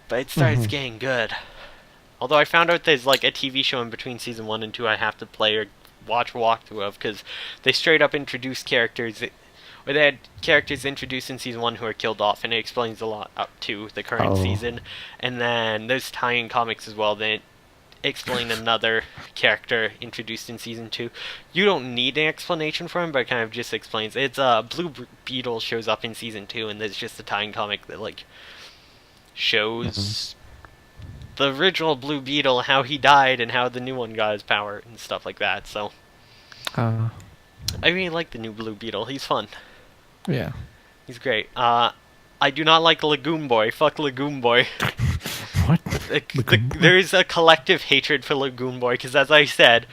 But it starts Mhm. getting good. Although I found out there's like a TV show in between season 1 and 2 I have to play or watch a walkthrough of, because they straight up introduce characters, or they had characters introduced in season 1 who are killed off, and it explains a lot up to the current Oh. season. And then there's tie-in comics as well. Then explain another character introduced in season 2. You don't need an explanation for him, but it kind of just explains. It's Blue Beetle shows up in season 2, and there's just a tie-in comic that like shows the original Blue Beetle, how he died, and how the new one got his power and stuff like that. So Uh, I really like the new Blue Beetle. He's fun. yeah. He's great. I do not like Lagoon Boy. Fuck Lagoon Boy. What? Lagoon Boy? There's a collective hatred for Lagoon Boy, because as I said,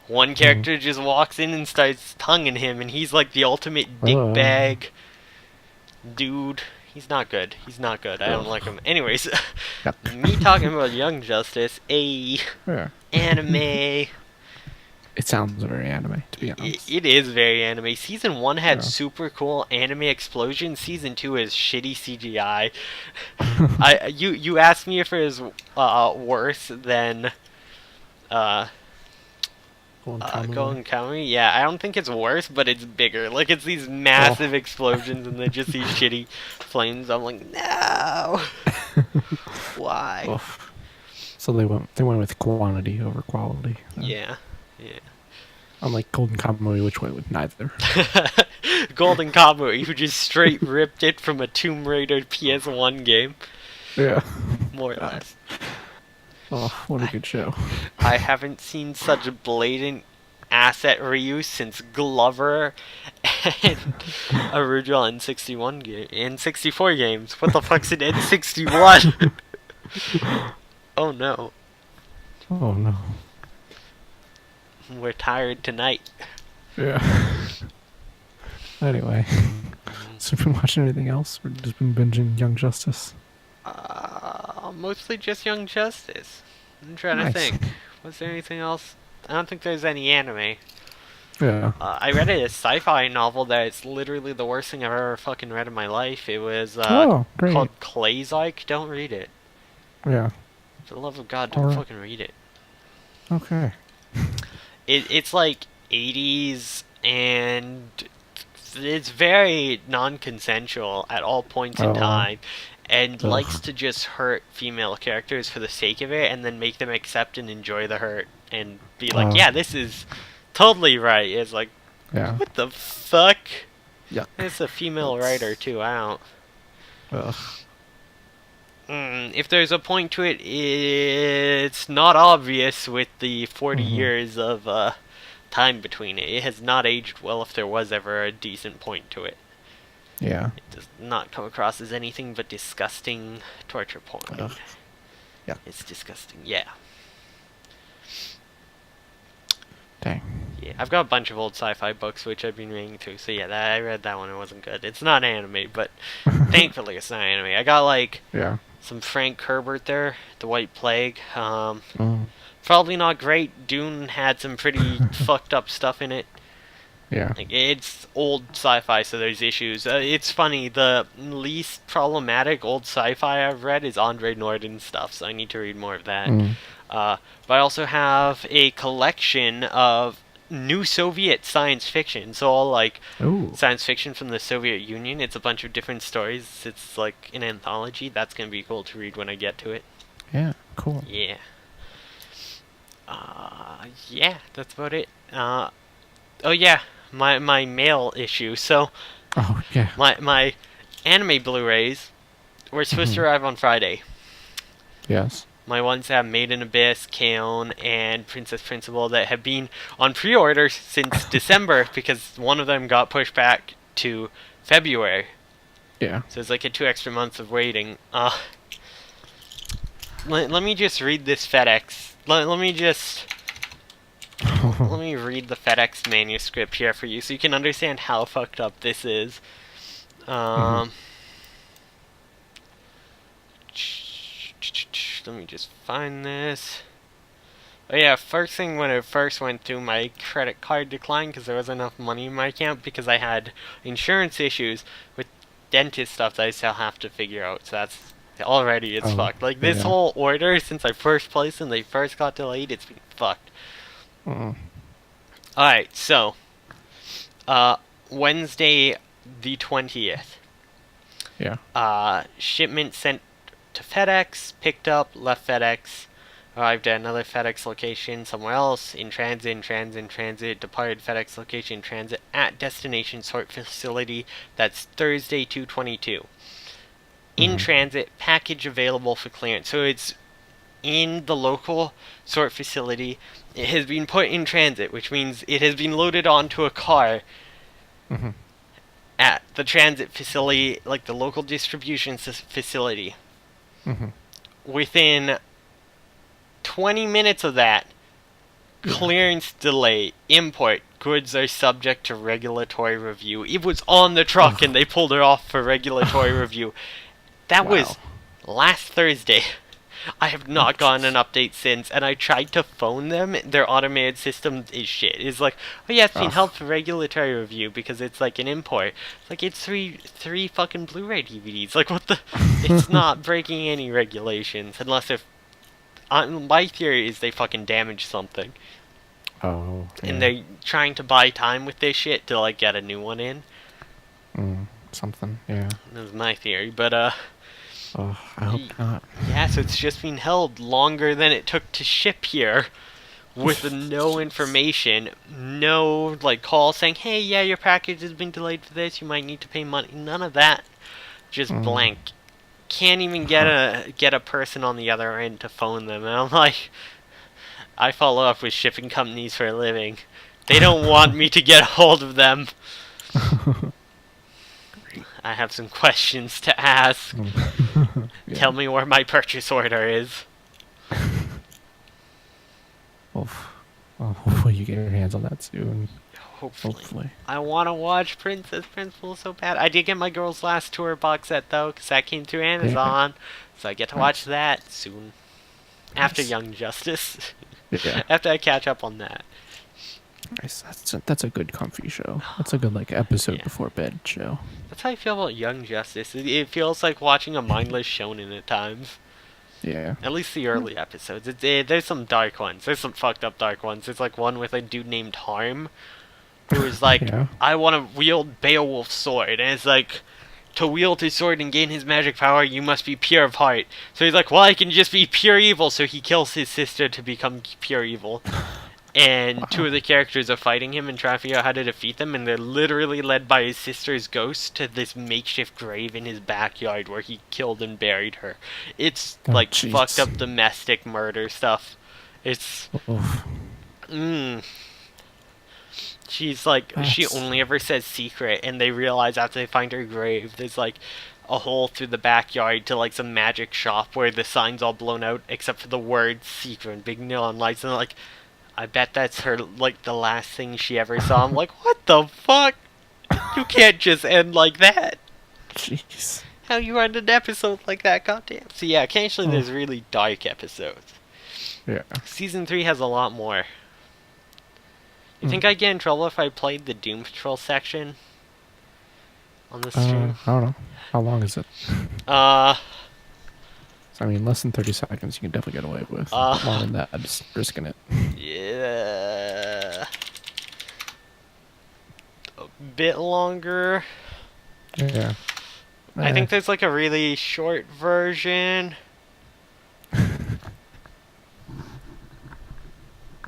one character just walks in and starts tonguing him, and he's like the ultimate dickbag dude. He's not good. He's not good. I don't like him. Anyways, me talking about Young Justice, Yeah. anime. It sounds very anime, to be honest. It is very anime. Season 1 had Yeah. super cool anime explosions. Season 2 is shitty CGI. You asked me if it was worse than Golden Kamuy. Yeah, I don't think it's worse, but it's bigger. Like, it's these massive explosions and then just these shitty flames. I'm like, no. Why? Oof. So they went with quantity over quality. Yeah. Unlike Golden Kamuy, which went with neither. Golden Kamuy, who just straight ripped it from a Tomb Raider PS1 game. Yeah. More or less. Oh, what a good show. I haven't seen such blatant asset reuse since Glover and original N61 game, N64 games. What the fuck's an N61? Oh no. Oh no. We're tired tonight. Yeah. Anyway. So been watching anything else? Or just been binging Young Justice? Mostly just Young Justice. I'm trying to Nice. think. Was there anything else? I don't think there's any anime. Yeah. I read a sci-fi novel that it's literally the worst thing I've ever fucking read in my life. It was Oh, great. called Clayzyke. Don't read it. Yeah. For the love of God, don't Alright. fucking read it. Okay. It's like 80s, and it's very non-consensual at all points in Oh. time, and Ugh. likes to just hurt female characters for the sake of it, and then make them accept and enjoy the hurt, and be like, yeah, this is totally right. It's like, Yeah. what the fuck? Yuck. It's a female writer, too. I don't... Ugh. If there's a point to it, it's not obvious with the 40 years of time between it. It has not aged well if there was ever a decent point to it. Yeah. It does not come across as anything but disgusting torture porn. Ugh. Yuck. It's disgusting, yeah. Dang. Yeah, I've got a bunch of old sci-fi books which I've been reading through, so yeah, I read that one, it wasn't good. It's not anime, but thankfully it's not anime. I got like Yeah. some Frank Herbert there, The White Plague. Mm. Probably not great. Dune had some pretty fucked up stuff in it. Yeah. Like, it's old sci-fi, so there's issues. It's funny, the least problematic old sci-fi I've read is Andre Norden stuff, so I need to read more of that. Mm. But I also have a collection of new Soviet science fiction, so all like Ooh. science fiction from the Soviet Union. It's a bunch of different stories. It's like an anthology. That's gonna be cool to read when I get to it. Yeah. Cool. Yeah. Yeah, that's about it. Oh yeah, my mail issue. So Oh yeah. my anime Blu-rays were supposed to arrive on Friday. Yes. My ones have Made in Abyss, Kaon, and Princess Principal that have been on pre-order since December because one of them got pushed back to February. Yeah. So it's like 2 extra months of waiting. Let me just read this FedEx. Let me read the FedEx manuscript here for you so you can understand how fucked up this is. Let me just find this. Oh yeah, first thing when it first went through, my credit card declined because there wasn't enough money in my account because I had insurance issues with dentist stuff that I still have to figure out. So that's already it's fucked. Like this yeah. whole order since I first placed and they first got delayed, it's been fucked. Alright, so Wednesday the 20th. Yeah. Shipment sent to FedEx, picked up, left FedEx. Arrived at another FedEx location somewhere else. In transit. Departed FedEx location, transit at destination sort facility. That's Thursday, 2/22. In transit, package available for clearance. So it's in the local sort facility. It has been put in transit, which means it has been loaded onto a car at the transit facility, like the local distribution facility. Within 20 minutes of that, clearance delay, import, goods are subject to regulatory review. It was on the truck and they pulled it off for regulatory review. That was last Thursday. I have not gotten an update since, and I tried to phone them. Their automated system is shit. It's like, oh yeah, it's been held for regulatory review because it's like an import. It's like, it's three fucking Blu-ray DVDs. Like, what the? It's not breaking any regulations, unless if... my theory is they fucking damaged something. Oh. Yeah. And they're trying to buy time with this shit to, like, get a new one in. Something, yeah. That was my theory, but, Oh, I hope not. yeah, so it's just been held longer than it took to ship here, with no information, no, like, call saying, hey, yeah, your package has been delayed for this, you might need to pay money. None of that. Just blank. Can't even get a person on the other end to phone them. And I'm like, I follow up with shipping companies for a living. They don't want me to get a hold of them. I have some questions to ask. Yeah. Tell me where my purchase order is. Well, hopefully you get your hands on that soon. Hopefully. I want to watch Princess Principal so bad. I did get my Girls Last Tour box set, though, because that came through Amazon. So I get to watch that soon. After Young Justice. Yeah. After I catch up on that. Nice. That's a good comfy show. That's a good, like, episode before bed show. That's how I feel about Young Justice. It feels like watching a mindless shonen at times. Yeah. At least the early episodes. There's some dark ones. There's some fucked up dark ones. There's like one with a dude named Harm, who is like, I want to wield Beowulf's sword, and it's like, to wield his sword and gain his magic power, you must be pure of heart. So he's like, well, I can just be pure evil, so he kills his sister to become pure evil. And two of the characters are fighting him and trying to figure out how to defeat them, and they're literally led by his sister's ghost to this makeshift grave in his backyard where he killed and buried her. It's like fucked up domestic murder stuff. It's... She's like, she only ever says secret, and they realize after they find her grave, there's like a hole through the backyard to like some magic shop where the sign's all blown out except for the word secret and big neon lights, and they're like, I bet that's her, like, the last thing she ever saw. I'm like, what the fuck? You can't just end like that. Jeez. How you end an episode like that, goddamn. So yeah, occasionally there's really dark episodes. Yeah. Season 3 has a lot more. You think I'd get in trouble if I played the Doom Patrol section on the stream? I don't know. How long is it? I mean, less than 30 seconds you can definitely get away with. More than that, I'm just risking it. Yeah. A bit longer. Yeah. I think there's like a really short version.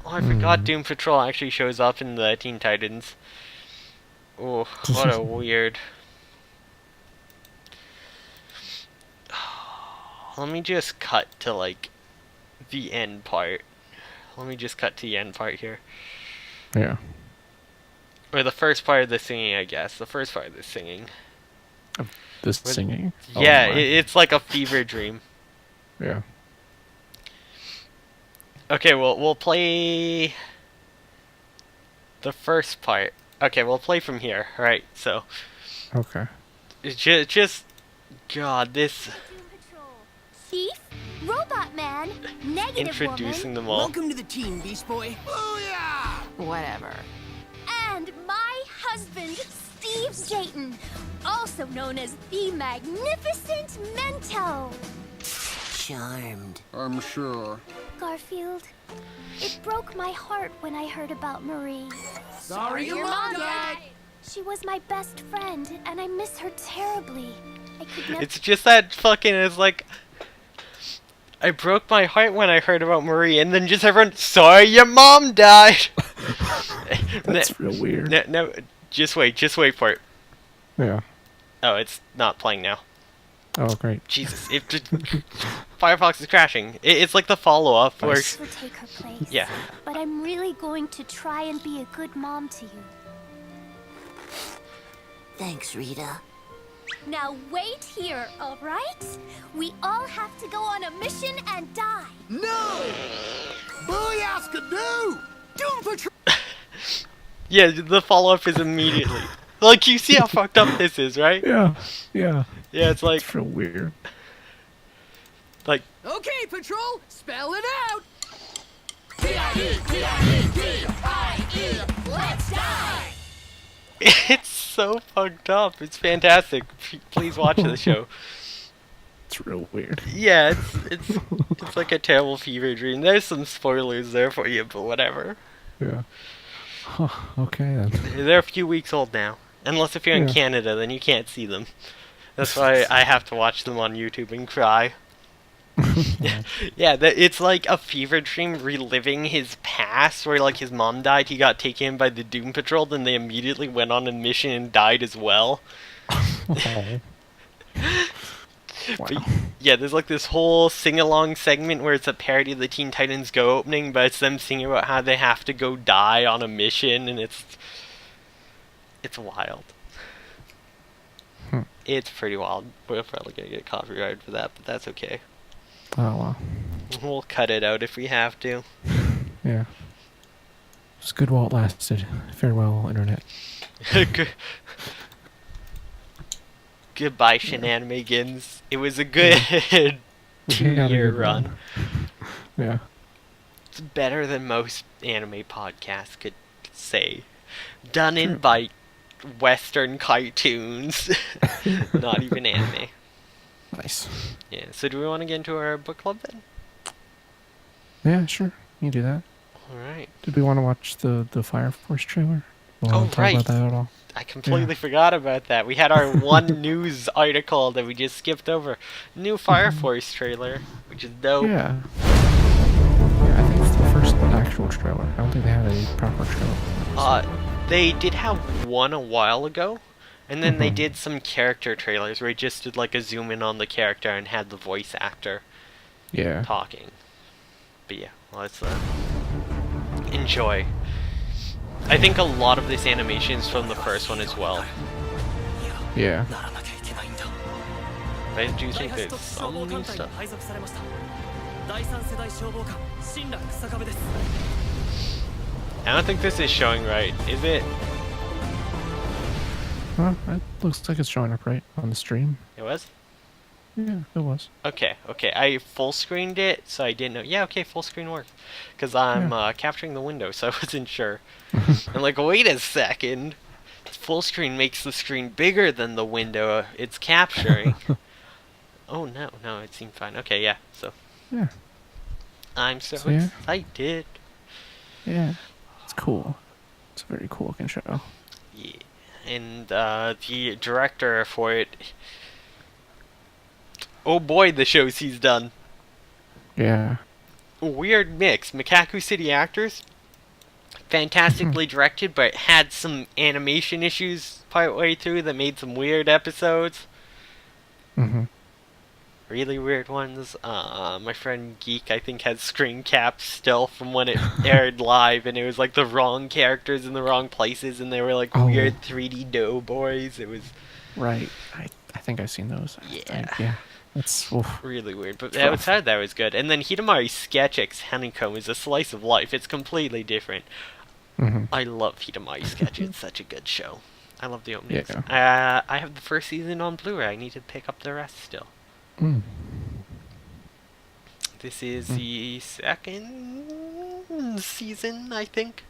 Oh, I forgot Doom Patrol actually shows up in the Teen Titans. Oh, what a weird... Let me just cut to, like, the end part. Let me just cut to the end part here. Yeah. Or the first part of the singing, I guess. The first part of the singing. This singing? Yeah, it's like a fever dream. Yeah. Okay, we'll play the first part. Okay, we'll play from here. Alright, so... Okay. Just... God, this... Chief, Robot Man, Negative Introducing Woman, them all. Welcome to the team, Beast Boy. Booyah! Whatever. And my husband, Steve Dayton, also known as the Magnificent Mento. Charmed. I'm sure. Garfield, it broke my heart when I heard about Marie. Sorry your mom died. She was my best friend, and I miss her terribly. I could never... It's just that fucking, it's like... I broke my heart when I heard about Marie, and then just everyone, sorry, your mom died. That's real weird. No, just wait for it. Yeah. Oh, it's not playing now. Oh, great. Jesus, Firefox is crashing. It's like the follow-up where... Nice. Will take her place. Yeah. But I'm really going to try and be a good mom to you. Thanks, Rita. Now wait here, all right? We all have to go on a mission and die. No! Booyah, do! Doom Patrol! Yeah, the follow-up is immediately. Like, you see how fucked up this is, right? Yeah. Yeah. Yeah, it's like... It's real weird. Like... Okay, Patrol, spell it out! Let's die! It's so fucked up. It's fantastic. Please watch the show. It's real weird. Yeah, it's like a terrible fever dream. There's some spoilers there for you, but whatever. Yeah. Huh, okay then. They're a few weeks old now. Unless if you're in Yeah. Canada, then you can't see them. That's why I have to watch them on YouTube and cry. Yeah, it's like a fever dream reliving his past, where like his mom died, he got taken by the Doom Patrol, then they immediately went on a mission and died as well. Oh. Wow. But, yeah, there's like this whole sing-along segment where it's a parody of the Teen Titans Go opening, but it's them singing about how they have to go die on a mission, and it's wild. It's pretty wild. We're probably gonna get copyrighted for that, but that's okay. Oh well. We'll cut it out if we have to. Yeah. It's good while it lasted. Farewell, internet. Goodbye, Shenanimegans. It was a good two-year run. Yeah. It's better than most anime podcasts could say. Done in by Western cartoons. Not even anime. Nice. Yeah, so do we want to get into our book club then? Yeah, sure. You can do that. Alright. Did we want to watch the Fire Force trailer? Oh, Talk right. about that at all? I completely forgot about that. We had our one news article that we just skipped over. New Fire Force trailer, which is dope. Yeah. Yeah, I think it's the first actual trailer. I don't think they had a proper trailer. They did have one a while ago, and then they Mhm. did some character trailers where it just did like a zoom in on the character and had the voice actor Yeah. talking. But yeah, let's enjoy. I think a lot of this animation is from the first one as well. Yeah. I do think there's some new stuff. I don't think this is showing right, is it? Well, it looks like it's showing up right on the stream. It was? Yeah, it was. Okay. I full screened it, so I didn't know. Yeah, okay, full screen works. Because I'm capturing the window, so I wasn't sure. I'm like, wait a second. Full screen makes the screen bigger than the window it's capturing. Oh, no, it seemed fine. Okay, yeah, so. Yeah. I'm so yeah. excited. Yeah. It's cool. It's a very cool looking show. Yeah. And the director for it... Oh boy, the shows he's done. Yeah. Weird mix. Makaku City Actors, fantastically directed, but had some animation issues partway through that made some weird episodes. Mm-hmm. Really weird ones. My friend Geek, I think, has screen caps still from when it aired live, and it was like the wrong characters in the wrong places, and they were like weird 3D doughboys. It was... Right. I think I've seen those. Yeah. Yeah. That's really weird, but rough. outside that was good. And then Hitamari's Sketch X Honeycomb is a slice of life. It's completely different. Mm-hmm. I love Hitamari Sketch. It's such a good show. I love the openings. Yeah. I have the first season on Blu-ray. I need to pick up the rest still. Mm. This is the second season, I think.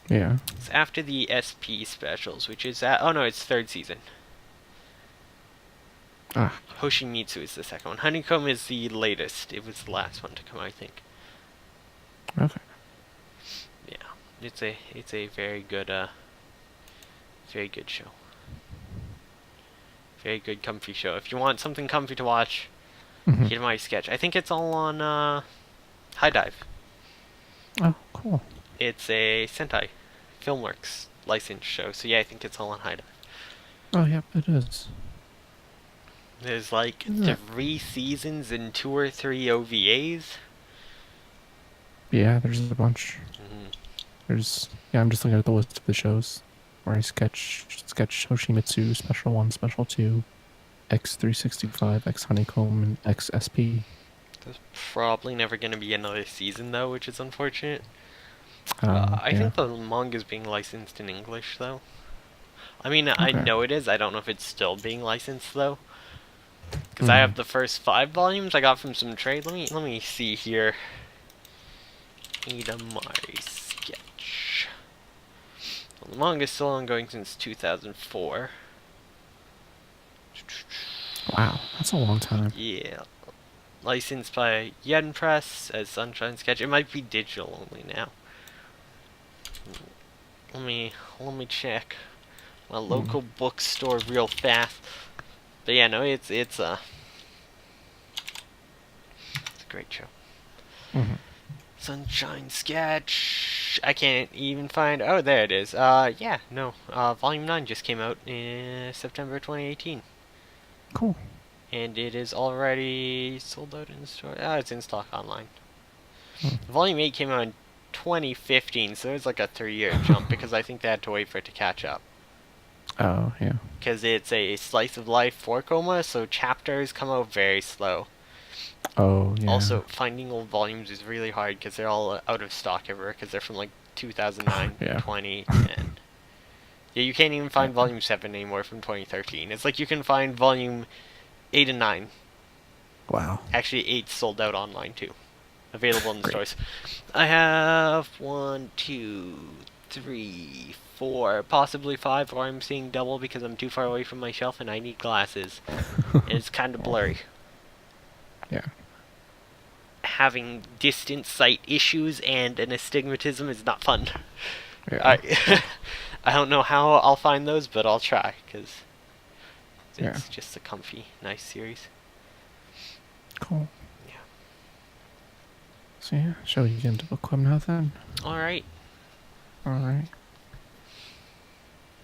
Yeah. It's after the SP specials, which is oh no, it's third season. Ah. Hoshimitsu is the second one. Honeycomb is the latest. It was the last one to come out, I think. Okay. Yeah, it's a very good show. Very good comfy show. If you want something comfy to watch, Mhm. Kitamari Sketch. I think it's all on High Dive. Oh, cool. It's a Sentai Filmworks licensed show, so yeah, I think it's all on High Dive. Oh, yep, it is. There's like Yeah. 3 seasons and 2 or 3 OVAs. Yeah, there's a bunch. Mhm. I'm just looking at the list of the shows where I sketch Hoshimitsu, Special 1, Special 2, X365, X Honeycomb, and XSP. There's probably never going to be another season though, which is unfortunate. I Yeah. think the manga's being licensed in English though. I mean, I Okay. know it is. I don't know if it's still being licensed though. Because I have the first 5 volumes I got from some trade. Let me see here. Kitamari Sketch. Well, the manga's still ongoing since 2004. Wow, that's a long time. Yeah. Licensed by Yen Press as Sunshine Sketch. It might be digital only now. Let me check my local bookstore real fast. But yeah, no, it's a great show. Mhm. Sunshine Sketch. I can't even find. Oh, there it is. Yeah, no. Volume 9 just came out in September 2018. Cool. And it is already sold out in the store. Oh, it's in stock online. Hmm. Volume 8 came out in 2015, so it was like a 3-year jump because I think they had to wait for it to catch up. Oh, yeah. Because it's a slice of life 4-koma, so chapters come out very slow. Oh, yeah. Also, finding old volumes is really hard because they're all out of stock everywhere because they're from like 2009, Yeah. 20, and yeah, you can't even find volume 7 anymore from 2013. It's like you can find volume 8 and 9. Wow. Actually, 8's sold out online too. Available in the Great. stores. I have 1, 2, 3, 4, possibly 5, or I'm seeing double because I'm too far away from my shelf and I need glasses. And it's kind of blurry. Yeah. Having distant sight issues and an astigmatism is not fun. Yeah. I don't know how I'll find those, but I'll try because it's Yeah. just a comfy, nice series. Cool. Yeah. So yeah, shall we get into book club now then? All right. All right.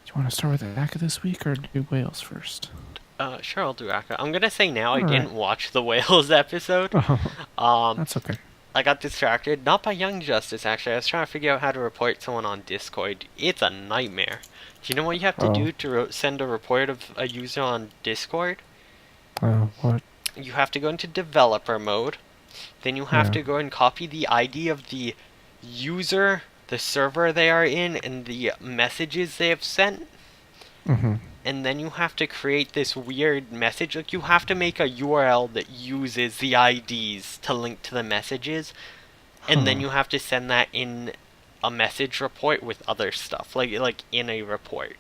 Do you want to start with Aka this week or do whales first? Sure, I'll do Akka. I'm gonna say now I All didn't watch the Whales episode. That's okay. I got distracted, not by Young Justice actually. I was trying to figure out how to report someone on Discord. It's a nightmare. Do you know what you have to do to send a report of a user on Discord? What? You have to go into developer mode. Then you have to go and copy the ID of the user, the server they are in, and the messages they have sent. Mm-hmm. And then you have to create this weird message. Like, you have to make a URL that uses the IDs to link to the messages. And then you have to send that in a message report with other stuff. Like in a report.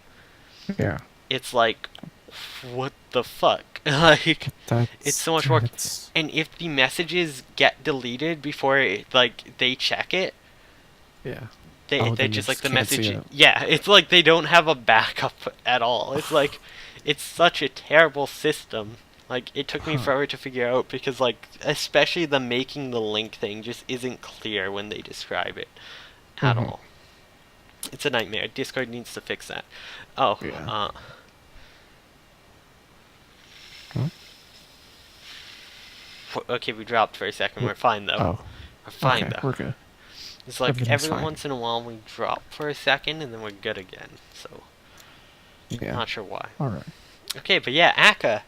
Yeah. It's like, what the fuck? Like, That's, it's so much work. it's- And if the messages get deleted before, they check it, Yeah. they then just you like the can't see message. it. Yeah, it's like they don't have a backup at all. It's like, it's such a terrible system. Like, it took me forever to figure out because, like, especially the making the link thing just isn't clear when they describe it at all. It's a nightmare. Discord needs to fix that. Oh, Yeah. Okay, we dropped for a second. We're fine though. Oh. We're fine Okay, though. we're good. It's like Everything's every fine. once in a while we drop for a second and then we're good again. So, Yeah. not sure why. All right. Okay, but yeah, Akka.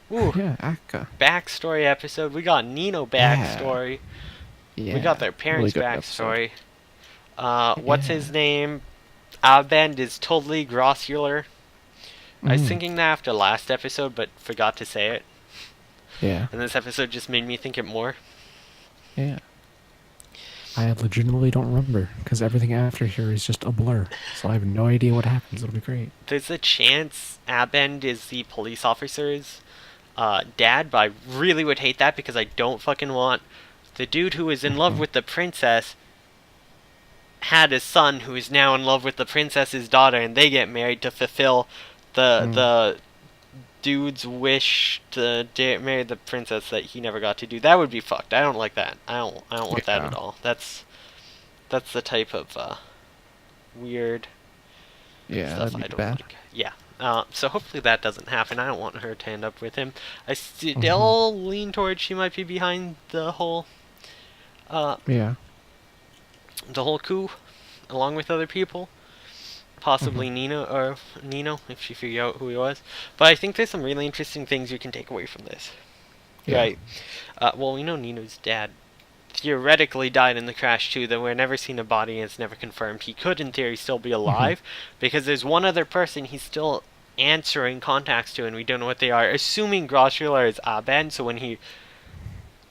Woo. Yeah, Aka. Backstory episode. We got Nino backstory. Yeah. We got their parents' really good backstory. episode. What's his name? Abend is totally grossular. I was thinking that after last episode, but forgot to say it. Yeah. And this episode just made me think it more. Yeah. I legitimately don't remember because everything after here is just a blur. So I have no idea what happens. It'll be great. There's a chance Abend is the police officer's dad, but I really would hate that because I don't fucking want the dude who is in love with the princess had a son who is now in love with the princess's daughter, and they get married to fulfill the dude's wish to marry the princess that he never got to do. That would be fucked. I don't like that. I don't want that Yeah. at all. That's the type of weird Yeah, stuff that'd be I don't bad. like. Yeah. So hopefully that doesn't happen. I don't want her to end up with him. I still lean towards she might be behind the whole Yeah. coup, along with other people. Possibly Nino, if she figure out who he was. But I think there's some really interesting things you can take away from this. Yeah. Right. Well, we know Nino's dad theoretically died in the crash too, though we're never seen a body and it's never confirmed. He could, in theory, still be alive, because there's one other person he's still answering contacts to, and we don't know what they are. Assuming Grossular is Aben, so when he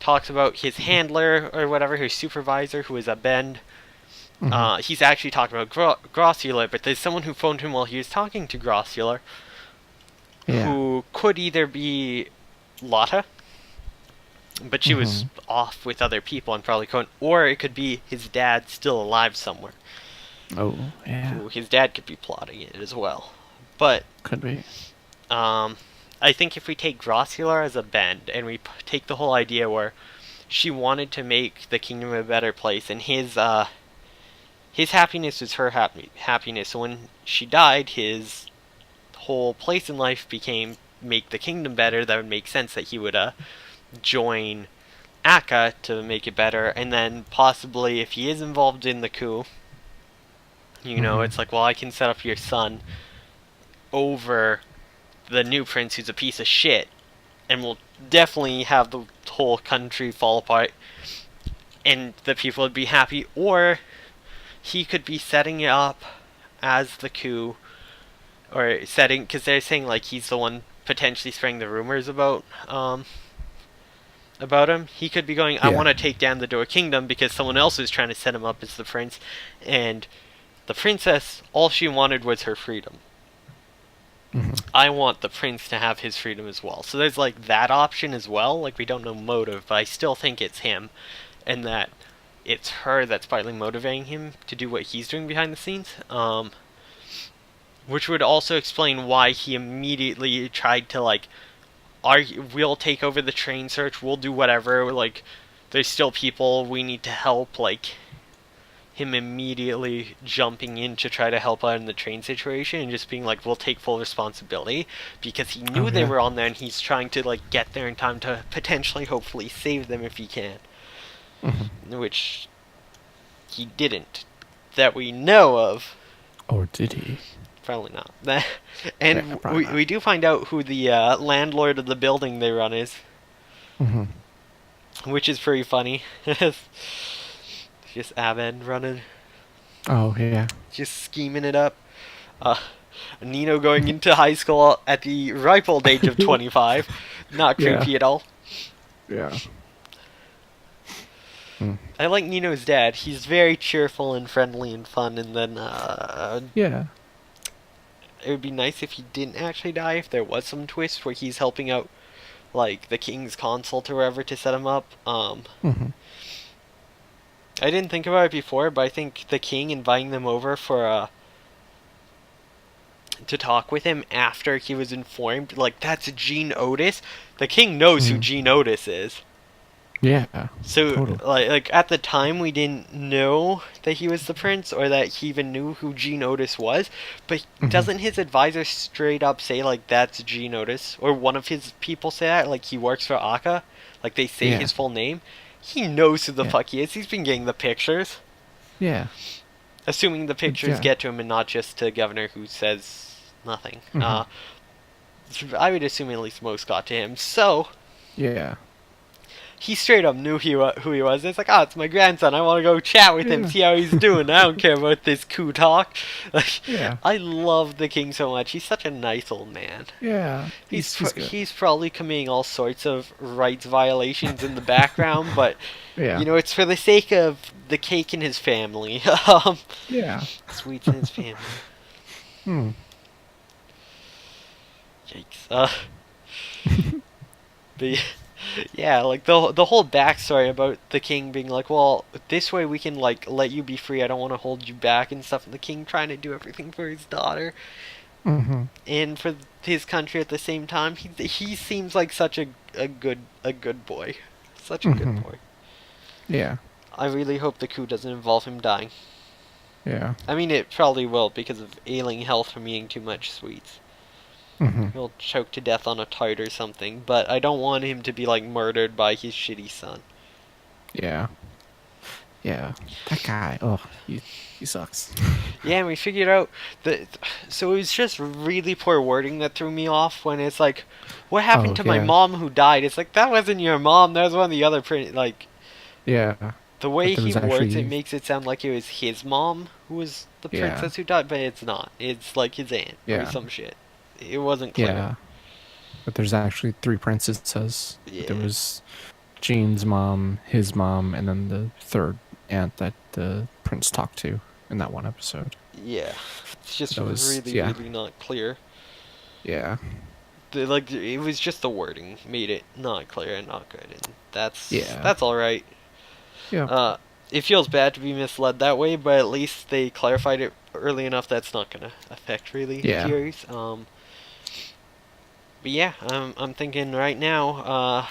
talks about his handler or whatever, his supervisor, who is Aben, he's actually talking about Grossular, but there's someone who phoned him while he was talking to Grossular, Yeah. who could either be Lotta, but she was off with other people and probably couldn't, or it could be his dad still alive somewhere. Oh, yeah. Who his dad could be plotting it as well. But Could be. I think if we take Grossular as a bend and we take the whole idea where she wanted to make the kingdom a better place, and his happiness was her happiness. So when she died, his whole place in life became make the kingdom better. That would make sense that he would join Akka to make it better, and then possibly if he is involved in the coup, you know, it's like, well, I can set up your son over the new prince who's a piece of shit, and we'll definitely have the whole country fall apart, and the people would be happy. Or he could be setting it up as the coup, or setting, because they're saying like he's the one potentially spreading the rumors about him. He could be going, I want to take down the Door Kingdom because someone else is trying to set him up as the prince, and the princess, all she wanted was her freedom. I want the prince to have his freedom as well. So there's like that option as well. Like, we don't know motive, but I still think it's him, and that it's her that's partly motivating him to do what he's doing behind the scenes. Which would also explain why he immediately tried to like, we'll take over the train search, we'll do whatever, like, there's still people we need to help, like, him immediately jumping in to try to help out in the train situation and just being like, we'll take full responsibility, because he knew they were on there and he's trying to like get there in time to potentially, hopefully, save them if he can. Which he didn't, that we know of. Or did he? Probably not. And Yeah, probably not. we do find out who the landlord of the building they run is, which is pretty funny. Just Abed running, Oh, yeah. just scheming it up. Nino going into high school at the ripe old age of 25. Not creepy at all. Yeah. I like Nino's dad. He's very cheerful and friendly and fun, and then Yeah. it would be nice if he didn't actually die, if there was some twist where he's helping out like the king's consult or whatever to set him up. I didn't think about it before, but I think the king inviting them over for to talk with him after he was informed, like, that's Gene Otis. The king knows who Gene Otis is. Yeah. So, Totally. like at the time, we didn't know that he was the prince, or that he even knew who Gene Otis was. But doesn't his advisor straight up say, like, that's Gene Otis? Or one of his people say that? Like, he works for Akka? Like, they say his full name? He knows who the fuck he is. He's been getting the pictures. Yeah. Assuming the pictures get to him and not just to Governor, who says nothing. I would assume at least most got to him. So, Yeah. he straight up knew who he was. It's like, oh, it's my grandson. I want to go chat with him, see how he's doing. I don't care about this coup talk. Like, I love the king so much. He's such a nice old man. Yeah. He's probably committing all sorts of rights violations in the background, but you know, it's for the sake of the cake and his family. Yeah. Sweets and his family. Yikes. Yeah, like the whole backstory about the king being like, well, this way we can like let you be free. I don't want to hold you back and stuff. And the king trying to do everything for his daughter. Mm-hmm. and for his country at the same time. He seems like such a good boy, such a good Mm-hmm. boy. Yeah. I really hope the coup doesn't involve him dying. Yeah. I mean, it probably will because of ailing health from eating too much sweets. Mm-hmm. He'll choke to death on a tart or something, but I don't want him to be like murdered by his shitty son. Yeah. Yeah. That guy. Oh, he sucks. Yeah, and we figured out that. So it was just really poor wording that threw me off when it's like, "What happened Oh, to my yeah. mom who died?" It's like that wasn't your mom. That was one of the other like Yeah. the But way there he was words it actually. makes it sound like it was his mom who was the Yeah. princess who died, but it's not. It's like his aunt or Yeah. some shit. It wasn't clear. Yeah. But there's actually three princesses. Yeah. There was Jean's mom, his mom, and then the third aunt that the prince talked to in that one episode. Yeah, it's just That was really not clear. Yeah. Like it was just the wording made it not clear and not good, and Yeah. that's all right. Yeah. It feels bad to be misled that way, but at least they clarified it early enough that's not gonna affect really Yeah. theories. But yeah, I'm thinking right now,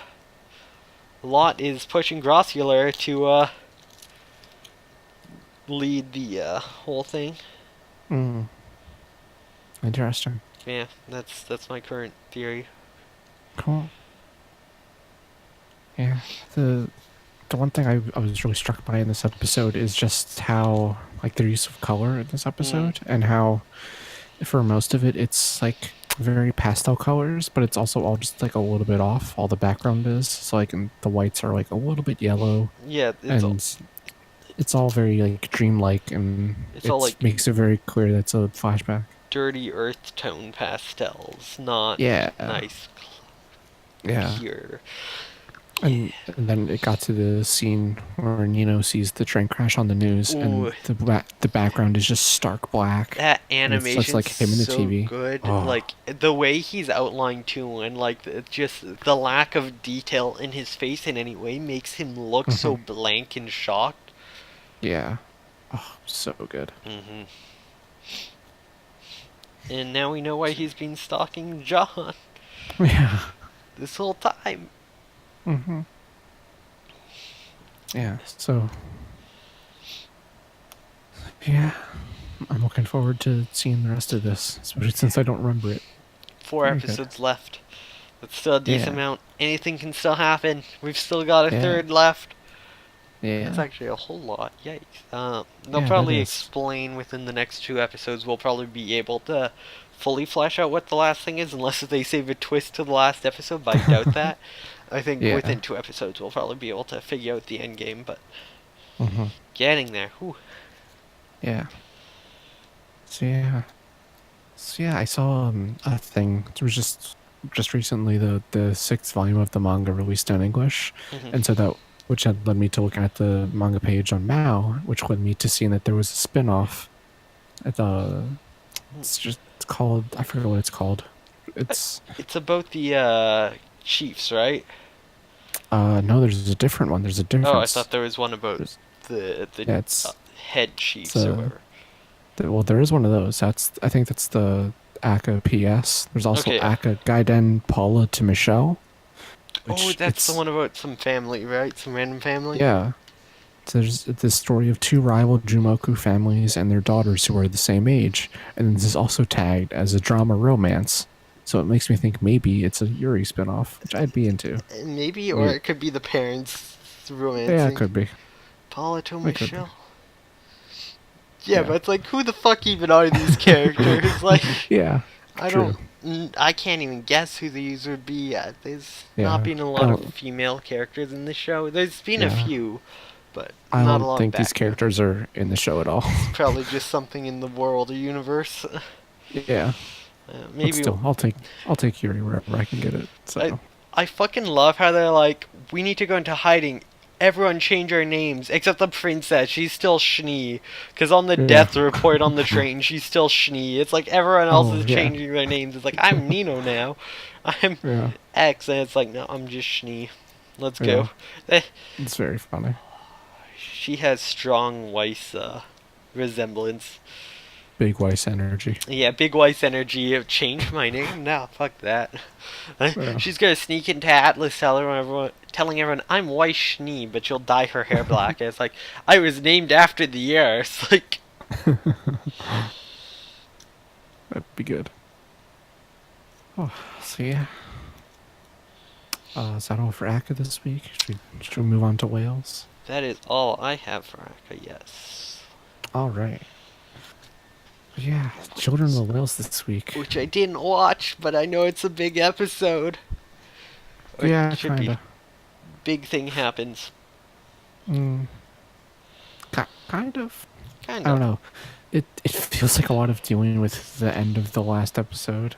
Lot is pushing Grossular to lead the whole thing. Mm. Interesting. Yeah, that's my current theory. Cool. Yeah. The one thing I was really struck by in this episode is just how like their use of color in this episode and how for most of it it's like very pastel colors, but it's also all just like a little bit off. All the background is so like and the whites are like a little bit yellow, Yeah, and it's all very like dreamlike, and It's all, like, makes it very clear that's a flashback. dirty earth tone pastels, not Yeah. nice Yeah. pure. And then it got to the scene where Nino sees the train crash on the news, Ooh. and the background is just stark black. That And it's animation's just like him in the so TV. good. Oh. Like the way he's outlined too, and like just the lack of detail in his face in any way makes him look so blank and shocked. Yeah. Oh, so good. hmm And now we know why he's been stalking John Yeah. this whole time. Mm-hmm. Yeah. So. Yeah. I'm looking forward to seeing the rest of this, especially since I don't remember it. 4 Very good. episodes left. That's still a decent Yeah. amount. Anything can still happen. We've still got a Yeah. third left. Yeah. That's actually a whole lot. Yikes. Yeah, They'll that probably is. explain within the next 2 episodes. We'll probably be able to fully flesh out what the last thing is, unless they save a twist to the last episode, but I doubt that. I think Yeah. within 2 episodes we'll probably be able to figure out the end game, but Mm-hmm. getting there. Whew. Yeah. So yeah, I saw a thing. It was just recently the 6th volume of the manga released in English, Mhm. and so that which had led me to looking at the manga page on Mao, which led me to seeing that there was a spin-off. It's called, I forget what it's called. It's It's about the Chiefs, right? no, there's a different one. There's a difference. Oh, I thought there was one about There's- the Yeah, it's head Chiefs it's, or uh, whatever. well, there is one of those. I think that's the Aka PS. There's also Okay. Aka Gaiden Paula to Michelle. Oh, which that's the it's- one about some family, right? Some random family? Yeah. So there's this story of 2 rival Jumoku families and their daughters who are the same age, and this is also tagged as a drama romance. So it makes me think maybe it's a Yuri spinoff, which I'd be into. Maybe, or Yeah. it could be the parents romancing. Yeah, it could be. Paula to It could be. Michelle. Yeah, Yeah. but it's like, who the fuck even are these characters? Like, Yeah. I true. I can't even guess who these would be yet. There's Yeah, not been a I lot of don't- female characters in the show. There's been a Yeah. few, but I not a don't lot think back. these characters are in the show at all. Probably just something in the world or universe. Yeah. Maybe But still, I'll take Yuri wherever I can get it. So I fucking love how they're like, we need to go into hiding. Everyone change our names, except the princess. She's still Schnee. Because on the Yeah. death report on the train, she's still Schnee. It's like everyone else Oh, is yeah. changing their names. It's like, I'm Nino now. I'm yeah, X. And it's like, no, I'm just Schnee. Let's go. it's very funny. She has strong Weiss resemblance. big Weiss energy. Yeah, big Weiss energy of change my name. No, fuck that. Yeah. She's gonna sneak into Atlas telling everyone I'm Weiss Schnee, but she'll dye her hair black. And it's like, I was named after the year. It's like, That'd be good. Oh, so yeah. Is that all for Akka this week? Should we move on to Wales? that is all I have for Akka, yes. All right. Yeah, Children of the Whales this week. Which I didn't watch, but I know it's a big episode. Or Yeah, it should be. kinda. Big thing happens. Mm, kind of. Kind I don't of. know. It feels like a lot of dealing with the end of the last episode.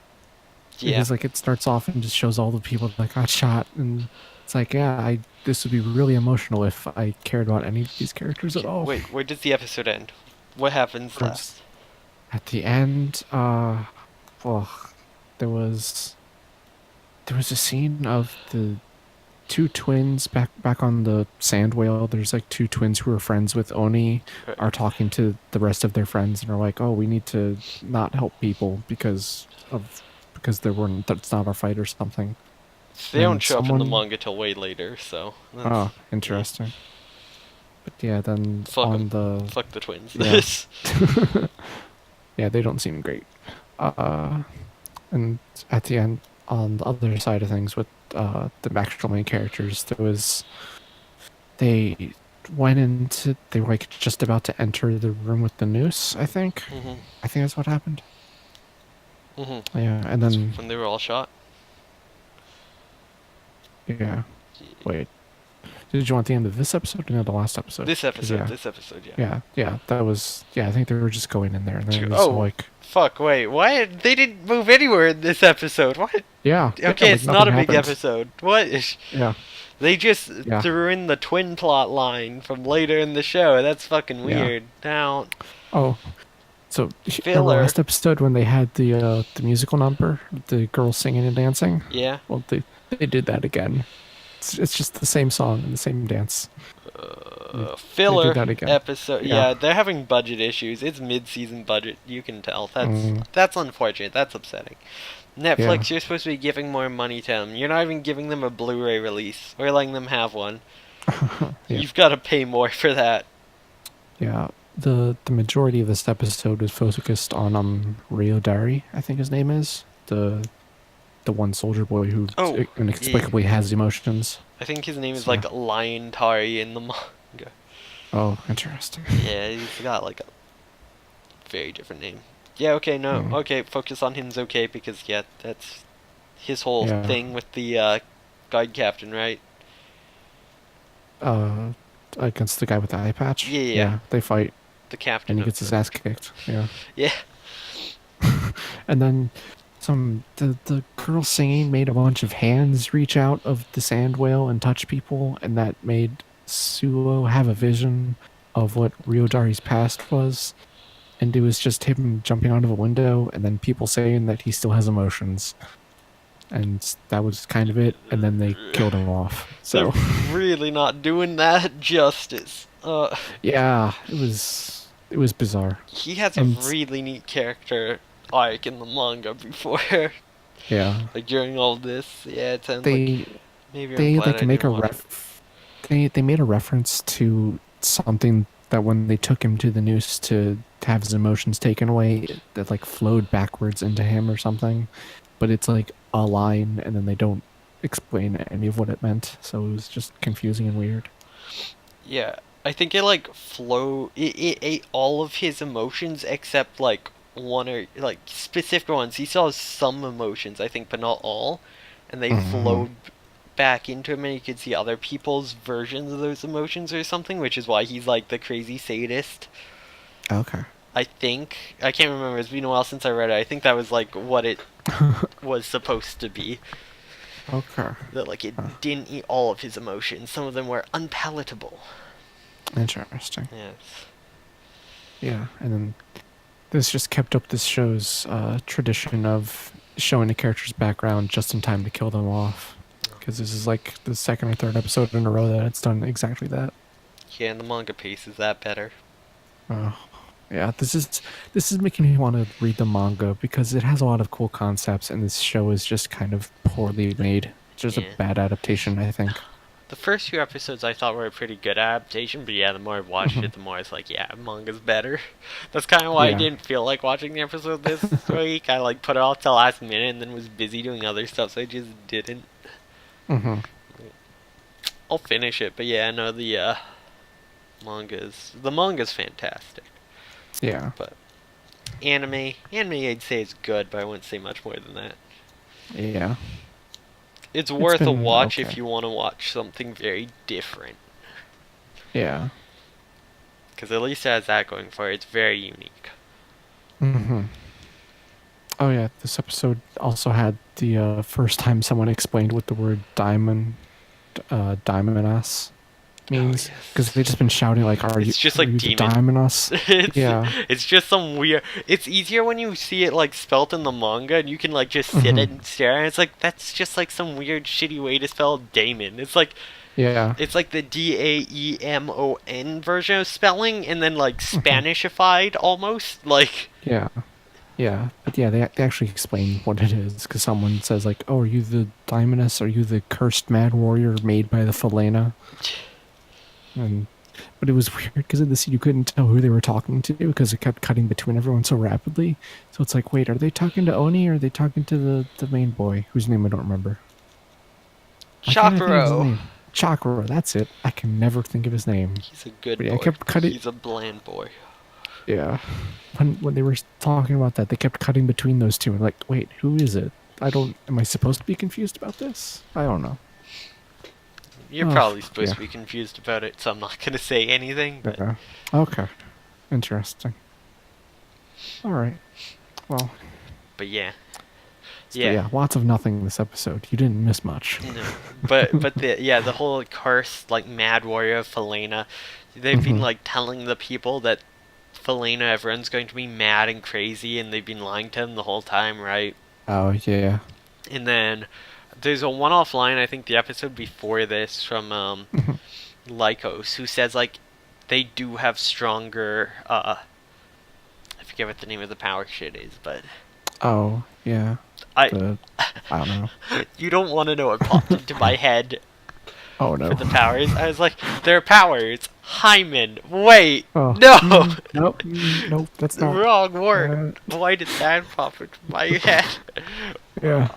Yeah. Because like it starts off and just shows all the people that got shot, and it's like, yeah, this would be really emotional if I cared about any of these characters at all. Wait, where does the episode end? What happens Towards- last? At the end, there was a scene of the two twins back on the sand whale. There's like two twins who are friends with Oni are talking to the rest of their friends and are like, oh, we need to not help people because that's not our fight or something. They don't and show up in the someone- manga till way later, so. Oh, interesting. But yeah, then Fuck on 'em. the Fuck the twins. Yeah. yeah, they don't seem great. And at the end, on the other side of things, with the actual main characters, they were like just about to enter the room with the noose. I think Mhm. that's what happened. Mhm. Yeah, and then When they were all shot. yeah. Wait, did you want the end of this episode or the last episode? This 'Cause, episode. yeah. This episode. Yeah. Yeah, that was. Yeah, I think they were just going in there, and then it was Oh. like, Fuck. Wait. Why? They didn't move anywhere in this episode. What? yeah. Okay, like it's not a nothing big happened. episode. What? Yeah. They just Yeah. threw in the twin plot line from later in the show. That's fucking Yeah. weird. Now, Oh, so in the Filler. last episode when they had the musical number, the girls singing and dancing. yeah. Well, they did that again. It's just the same song and the same dance. Filler that again. episode. Yeah. Yeah, they're having budget issues. It's mid-season budget. You can tell. Mm. That's unfortunate. That's upsetting. Netflix, Yeah. you're supposed to be giving more money to them. You're not even giving them a Blu-ray release or letting them have one. Yeah. You've got to pay more for that. Yeah, the majority of this episode was focused on Rio Dari, I think his name is the one soldier boy who Oh, inexplicably has emotions. I think his name is So- like Lion Tari in the manga. Oh, interesting. Yeah, he's got like a very different name. Yeah, okay, no, Mm. okay, focus on him's okay because yeah, that's his whole Yeah. thing with the guard captain, right? Against the guy with the eye patch. Yeah. They fight, The captain. and he of gets his the- ass kicked. Yeah. Yeah. And then the girl singing made a bunch of hands reach out of the sand whale and touch people, and that made Suo have a vision of what Ryodari's past was. And it was just him jumping out of a window and then people saying that he still has emotions. And that was kind of it, and then they killed him off. So They're really not doing that justice. yeah, it was bizarre. He has And- a really neat character arc in the manga before, Yeah. like during all this. Yeah, it sounds like They maybe they I'm glad like I make a didn't watch it. they made a reference to something that when they took him to the noose to have his emotions taken away, that like flowed backwards into him or something. But it's like a line, and then they don't explain any of what it meant, so it was just confusing and weird. Yeah, I think it like it ate all of his emotions except like one or like specific ones. He still has some emotions, I think, but not all, and they flowed back into him, and you could see other people's versions of those emotions or something, which is why he's like the crazy sadist. Okay. I think I can't remember. It's been a while since I read it. I think that was like what it was supposed to be. Okay. That like it didn't eat all of his emotions. Some of them were unpalatable. Interesting. Yes. Yeah, and then this just kept up this show's tradition of showing the character's background just in time to kill them off. Because this is like the second or third episode in a row that it's done exactly that. Yeah, and the manga pace is that better. Oh, Yeah, this is making me want to read the manga because it has a lot of cool concepts, and this show is just kind of poorly made. It's just a Yeah. bad adaptation, I think. The first few episodes I thought were a pretty good adaptation, but yeah, the more I watched it, the more it's like, yeah, manga's better. That's kind of why I Yeah. didn't feel like watching the episode this week. I like put it off till last minute and then was busy doing other stuff, so I just didn't. Mm-hmm. I'll finish it, but yeah, no, the manga's fantastic. Yeah. But anime I'd say is good, but I wouldn't say much more than that. Yeah. It's worth a been watch okay. if you want to watch something very different. Yeah. Because at least it has that going for it. It's very unique. Mm-hmm. Oh yeah, this episode also had the first time someone explained what the word diamond ass means, yes. because they've just been shouting like, "Are It's you just like are you the demon. diamond ass?" Yeah. It's just some weird. It's easier when you see it like spelt in the manga, and you can like just sit and stare. And it's like that's just like some weird, shitty way to spell Damon. It's like Yeah. the Daemon version of spelling, and then like Spanishified almost. Like Yeah. Yeah. But yeah, they actually explain what it is, because someone says like, "Oh, are you the Diamondess? Are you the cursed mad warrior made by the Felena?" But it was weird because in the scene you couldn't tell who they were talking to because it kept cutting between everyone so rapidly. So it's like, wait, are they talking to Oni or are they talking to the main boy whose name I don't remember? Why can't I think of his Chakro. name? Chakra, that's it. I can never think of his name. He's a good But yeah, boy. I kept cutting. He's a bland boy. Yeah. When they were talking about that, they kept cutting between those two and like, wait, who is it? Am I supposed to be confused about this? I don't know. You're Oh, probably supposed yeah. to be confused about it, so I'm not gonna say anything. But Yeah. Okay. Interesting. All right. Well, but yeah. so yeah, lots of nothing this episode. You didn't miss much. No. But the whole cursed like mad warrior of Felena, they've been like telling the people that Felena everyone's going to be mad and crazy, and they've been lying to them the whole time, right? Oh yeah. And then there's a one-off line, I think the episode before this, from Lycos, who says like they do have stronger I forget what the name of the power shit is, but Oh yeah. I don't know. you don't want to know what popped into my head Oh no. for the powers. I was like, their powers. Hymen. Wait. Oh. No. Nope. Nope. That's The not. wrong word. Why did that pop into my head? Yeah.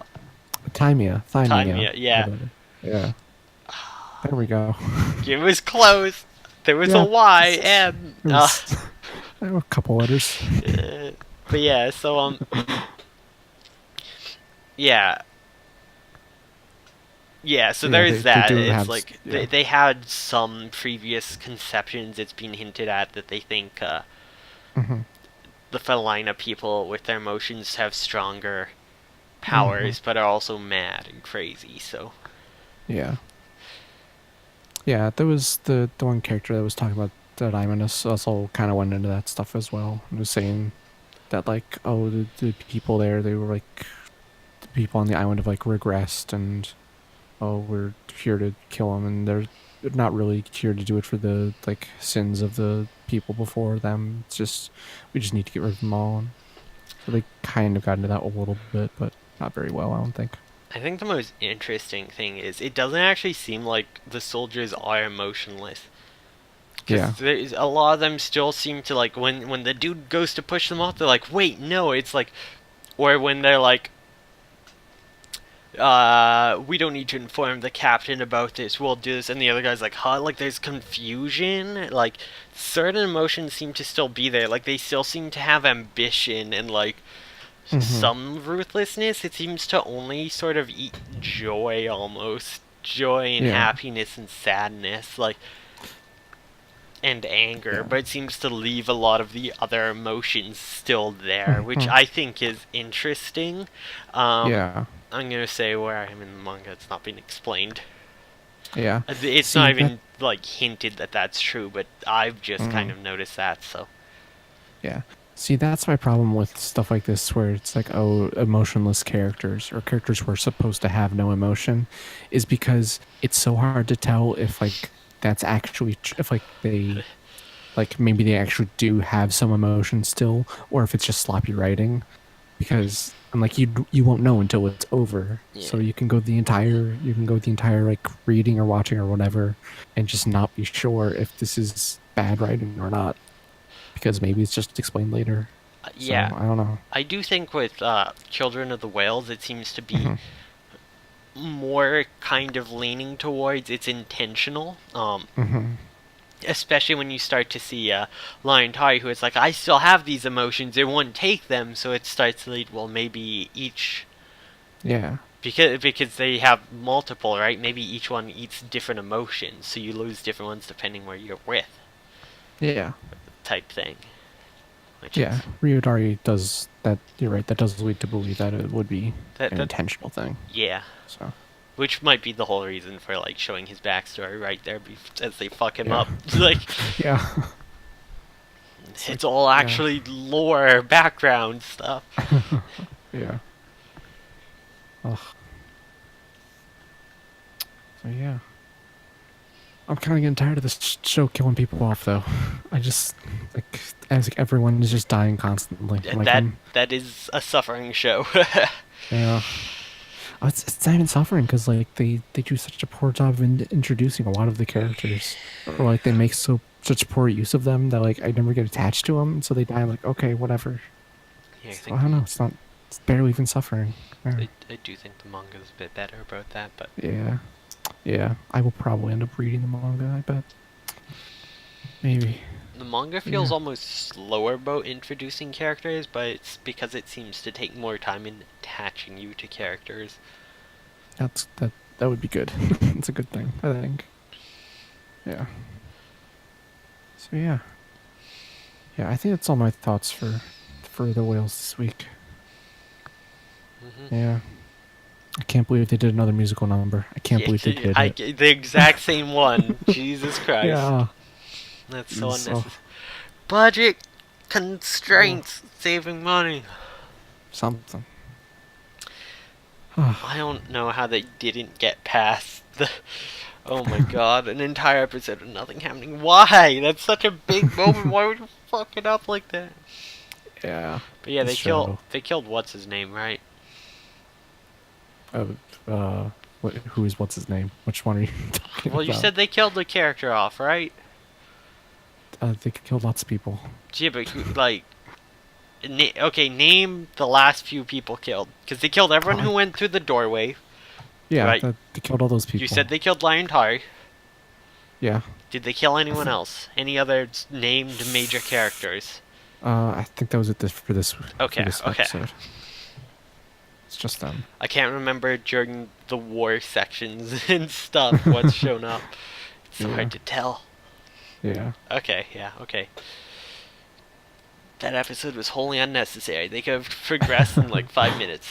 Thymia. Thymia, yeah. Whatever. Yeah. There we go. It was close. There was Yeah. a Y and It was- there were a couple letters. but yeah, so yeah. Yeah, so Yeah, there is they that. do It's have like yeah. they had some previous conceptions. It's been hinted at that they think Mm-hmm. the Felina people with their emotions have stronger powers, but are also mad and crazy. So Yeah. Yeah, there was the one character that was talking about that Imanus also kind of went into that stuff as well. It was saying that like, oh, the people there, they were like, the people on the island have like regressed, and oh, we're here to kill them, and they're not really here to do it for the like sins of the people before them. It's just we just need to get rid of them all. And so they kind of got into that a little bit, but not very well, I don't think. I think the most interesting thing is it doesn't actually seem like the soldiers are emotionless. 'Cause Yeah. there's a lot of them still seem to like when the dude goes to push them off, they're like, wait, no, it's like, or when they're like, we don't need to inform the captain about this, we'll do this, and the other guy's like, huh? Like there's confusion, like certain emotions seem to still be there, like they still seem to have ambition and like some ruthlessness. It seems to only sort of eat joy, almost joy and Yeah. happiness and sadness, like, and anger, Yeah. but it seems to leave a lot of the other emotions still there, which I think is interesting. Yeah. I'm gonna say where I am in the manga, it's not been explained. Yeah. It's See, not even like hinted that that's true, but I've just kind of noticed that. So Yeah. See, that's my problem with stuff like this, where it's like, oh, emotionless characters or characters who are supposed to have no emotion, is because it's so hard to tell if like that's actually if like they like maybe they actually do have some emotion still, or if it's just sloppy writing, because and like you won't know until it's over. So Yeah. you can go the entire like reading or watching or whatever, and just not be sure if this is bad writing or not, because maybe it's just explained later. So Yeah. I don't know. I do think with Children of the Whales, it seems to be Mhm. more kind of leaning towards it's intentional. Mm-hmm. Especially when you start to see Lion Tai, who is like, I still have these emotions, it won't take them, so it starts to lead, well, maybe each, Yeah. because they have multiple, right? Maybe each one eats different emotions, so you lose different ones depending where you're with, Yeah. type thing. Which Yeah. is, Ryodari does that. You're right. That does lead to believe that it would be that, an that, intentional thing. yeah. So. Which might be the whole reason for, like, showing his backstory right there as they fuck him Yeah. up. Like, Yeah. it's all actually lore, background stuff. Yeah. Ugh. So yeah. I'm kind of getting tired of this show killing people off, though. I just like as like, everyone is just dying constantly. Like, That is a suffering show. yeah. Oh, it's not even suffering because like they do such a poor job of introducing a lot of the characters, or like they make such poor use of them that like I never get attached to them, so they die. I'm like, okay, whatever. Yeah, So, I don't know. It's barely even suffering. Yeah. I do think the manga's a bit better about that, but Yeah. Yeah. I will probably end up reading the manga, I bet. Maybe. the manga feels Yeah. almost slower about introducing characters, but it's because it seems to take more time in attaching you to characters. That would be good. It's a good thing, I think. Yeah. So yeah. Yeah, I think that's all my thoughts for the whales this week. Mm-hmm. Yeah. I can't believe they did another musical number. I can't believe they did it. The exact same one. Jesus Christ. Yeah. That's so So- unnecessary. Budget constraints, saving money. Something. I don't know how they didn't get past the. Oh my god, an entire episode of nothing happening. Why? That's such a big moment. Why would you fuck it up like that? Yeah. But yeah, This they killed what's his name, right? What's his name? Which one are you talking Well, you about? said they killed the character off, right? They killed lots of people. Yeah, but like, okay, name the last few people killed, because they killed everyone who went through the doorway. Yeah, Right. they killed all those people. You said they killed Lion Tai. Yeah. Did they kill anyone else? Any other named major characters? I think that was it for this Okay, okay. episode. It's just them. I can't remember during the war sections and stuff what's shown up. It's so Yeah. hard to tell. Yeah. Okay, yeah, okay. That episode was wholly unnecessary. They could have progressed in like 5 minutes.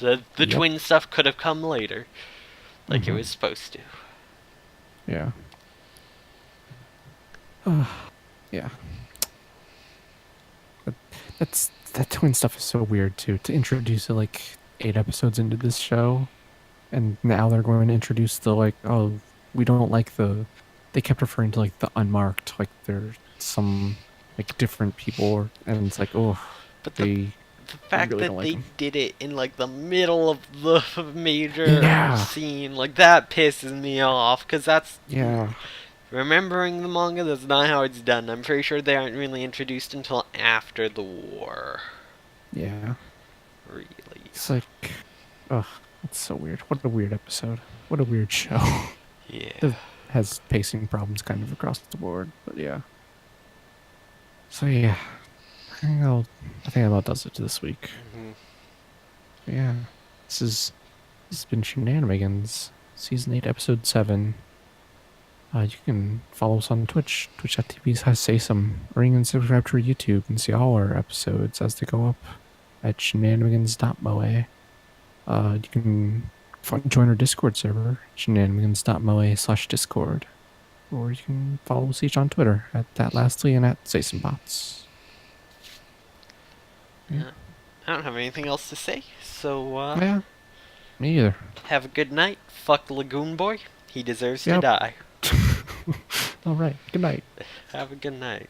The Yep. twin stuff could have come later, like it Mhm. was supposed to. Yeah. Yeah. That twin stuff is so weird too. To introduce it like 8 episodes into this show, and now they're going to introduce the like, oh, we don't like the. They kept referring to like the unmarked, like they're some like different people, and it's like, oh, But they. the fact really that don't like they them. did it in like the middle of the major Yeah. scene, like that pisses me off, because that's Yeah. remembering the manga, that's not how it's done. I'm pretty sure they aren't really introduced until after the war. Yeah. Really. It's like, ugh, it's so weird. What a weird episode. What a weird show. Yeah. It has pacing problems kind of across the board, but yeah. So yeah, I think that about does it this week. Mhm. Yeah, this has been Shenanimegans, season 8, episode 7. You can follow us on Twitch, twitch.tv/Sasam, or you can subscribe to our YouTube and see all our episodes as they go up at shenanimegans.moe. You can join our Discord server, shenanimegans.moe/Discord. Or you can follow us each on Twitter at thatlastly and at SasonBots. I don't have anything else to say, so Yeah, me either. have a good night. Fuck Lagoon Boy. He deserves to Yep. die. All right, good night. Have a good night.